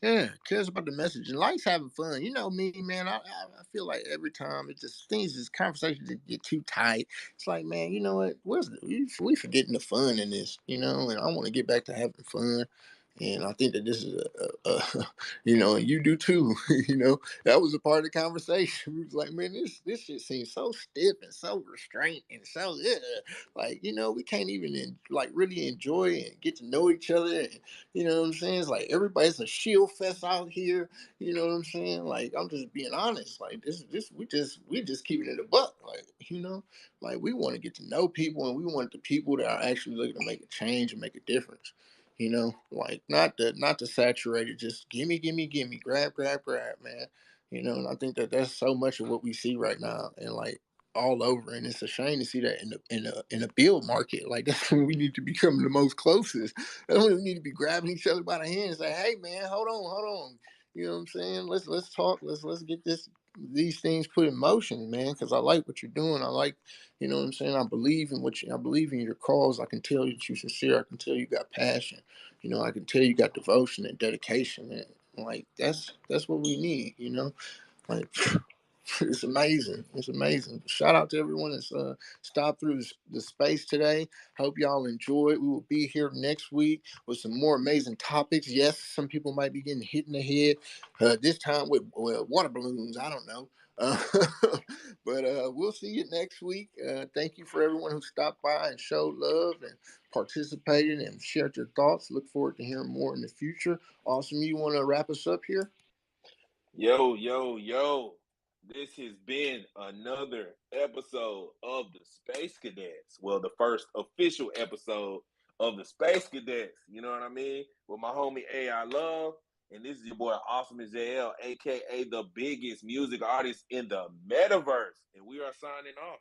Yeah, cares about the message and likes having fun. You know me, man. I feel like every time it just things, this conversation just get too tight. It's like, man, you know what? We forgetting the fun in this, you know? And I want to get back to having fun. And I think that this is you know, and you do too. You know, that was a part of the conversation. We was like, man, this shit seems so stiff and so restrained and so like, you know, we can't even like really enjoy and get to know each other. And, you know what I'm saying? It's like everybody's a shield fest out here. You know what I'm saying? Like I'm just being honest. Like this we just keeping it a buck. Like, you know, like we want to get to know people and we want the people that are actually looking to make a change and make a difference. You know, like not to saturate it, just gimme, grab, man. You know, and I think that that's so much of what we see right now, and like all over, and it's a shame to see that in the build market. Like that's when we need to become the most closest. That's when we need to be grabbing each other by the hand and say, "Hey, man, hold on." You know what I'm saying? Let's talk. Let's get these things put in motion, man. Because I like what you're doing. I like, you know what I'm saying. I believe in I believe in your cause. I can tell that you're sincere. I can tell you got passion. You know, I can tell you got devotion and dedication, and like that's what we need. You know, like it's amazing. It's amazing. Shout out to everyone that's stopped through the space today. Hope y'all enjoyed. We will be here next week with some more amazing topics. Yes, some people might be getting hit in the head this time with water balloons. I don't know. Uh, but we'll see you next week. Thank you for everyone who stopped by and showed love and participated and shared your thoughts. Look forward to hearing more in the future. Awesome. You want to wrap us up here? Yo. This has been another episode of the Space Cadets. Well, the first official episode of the Space Cadets. You know what I mean? With my homie AI Love. And this is your boy Awesomeisjayell, aka the biggest music artist in the metaverse. And we are signing off.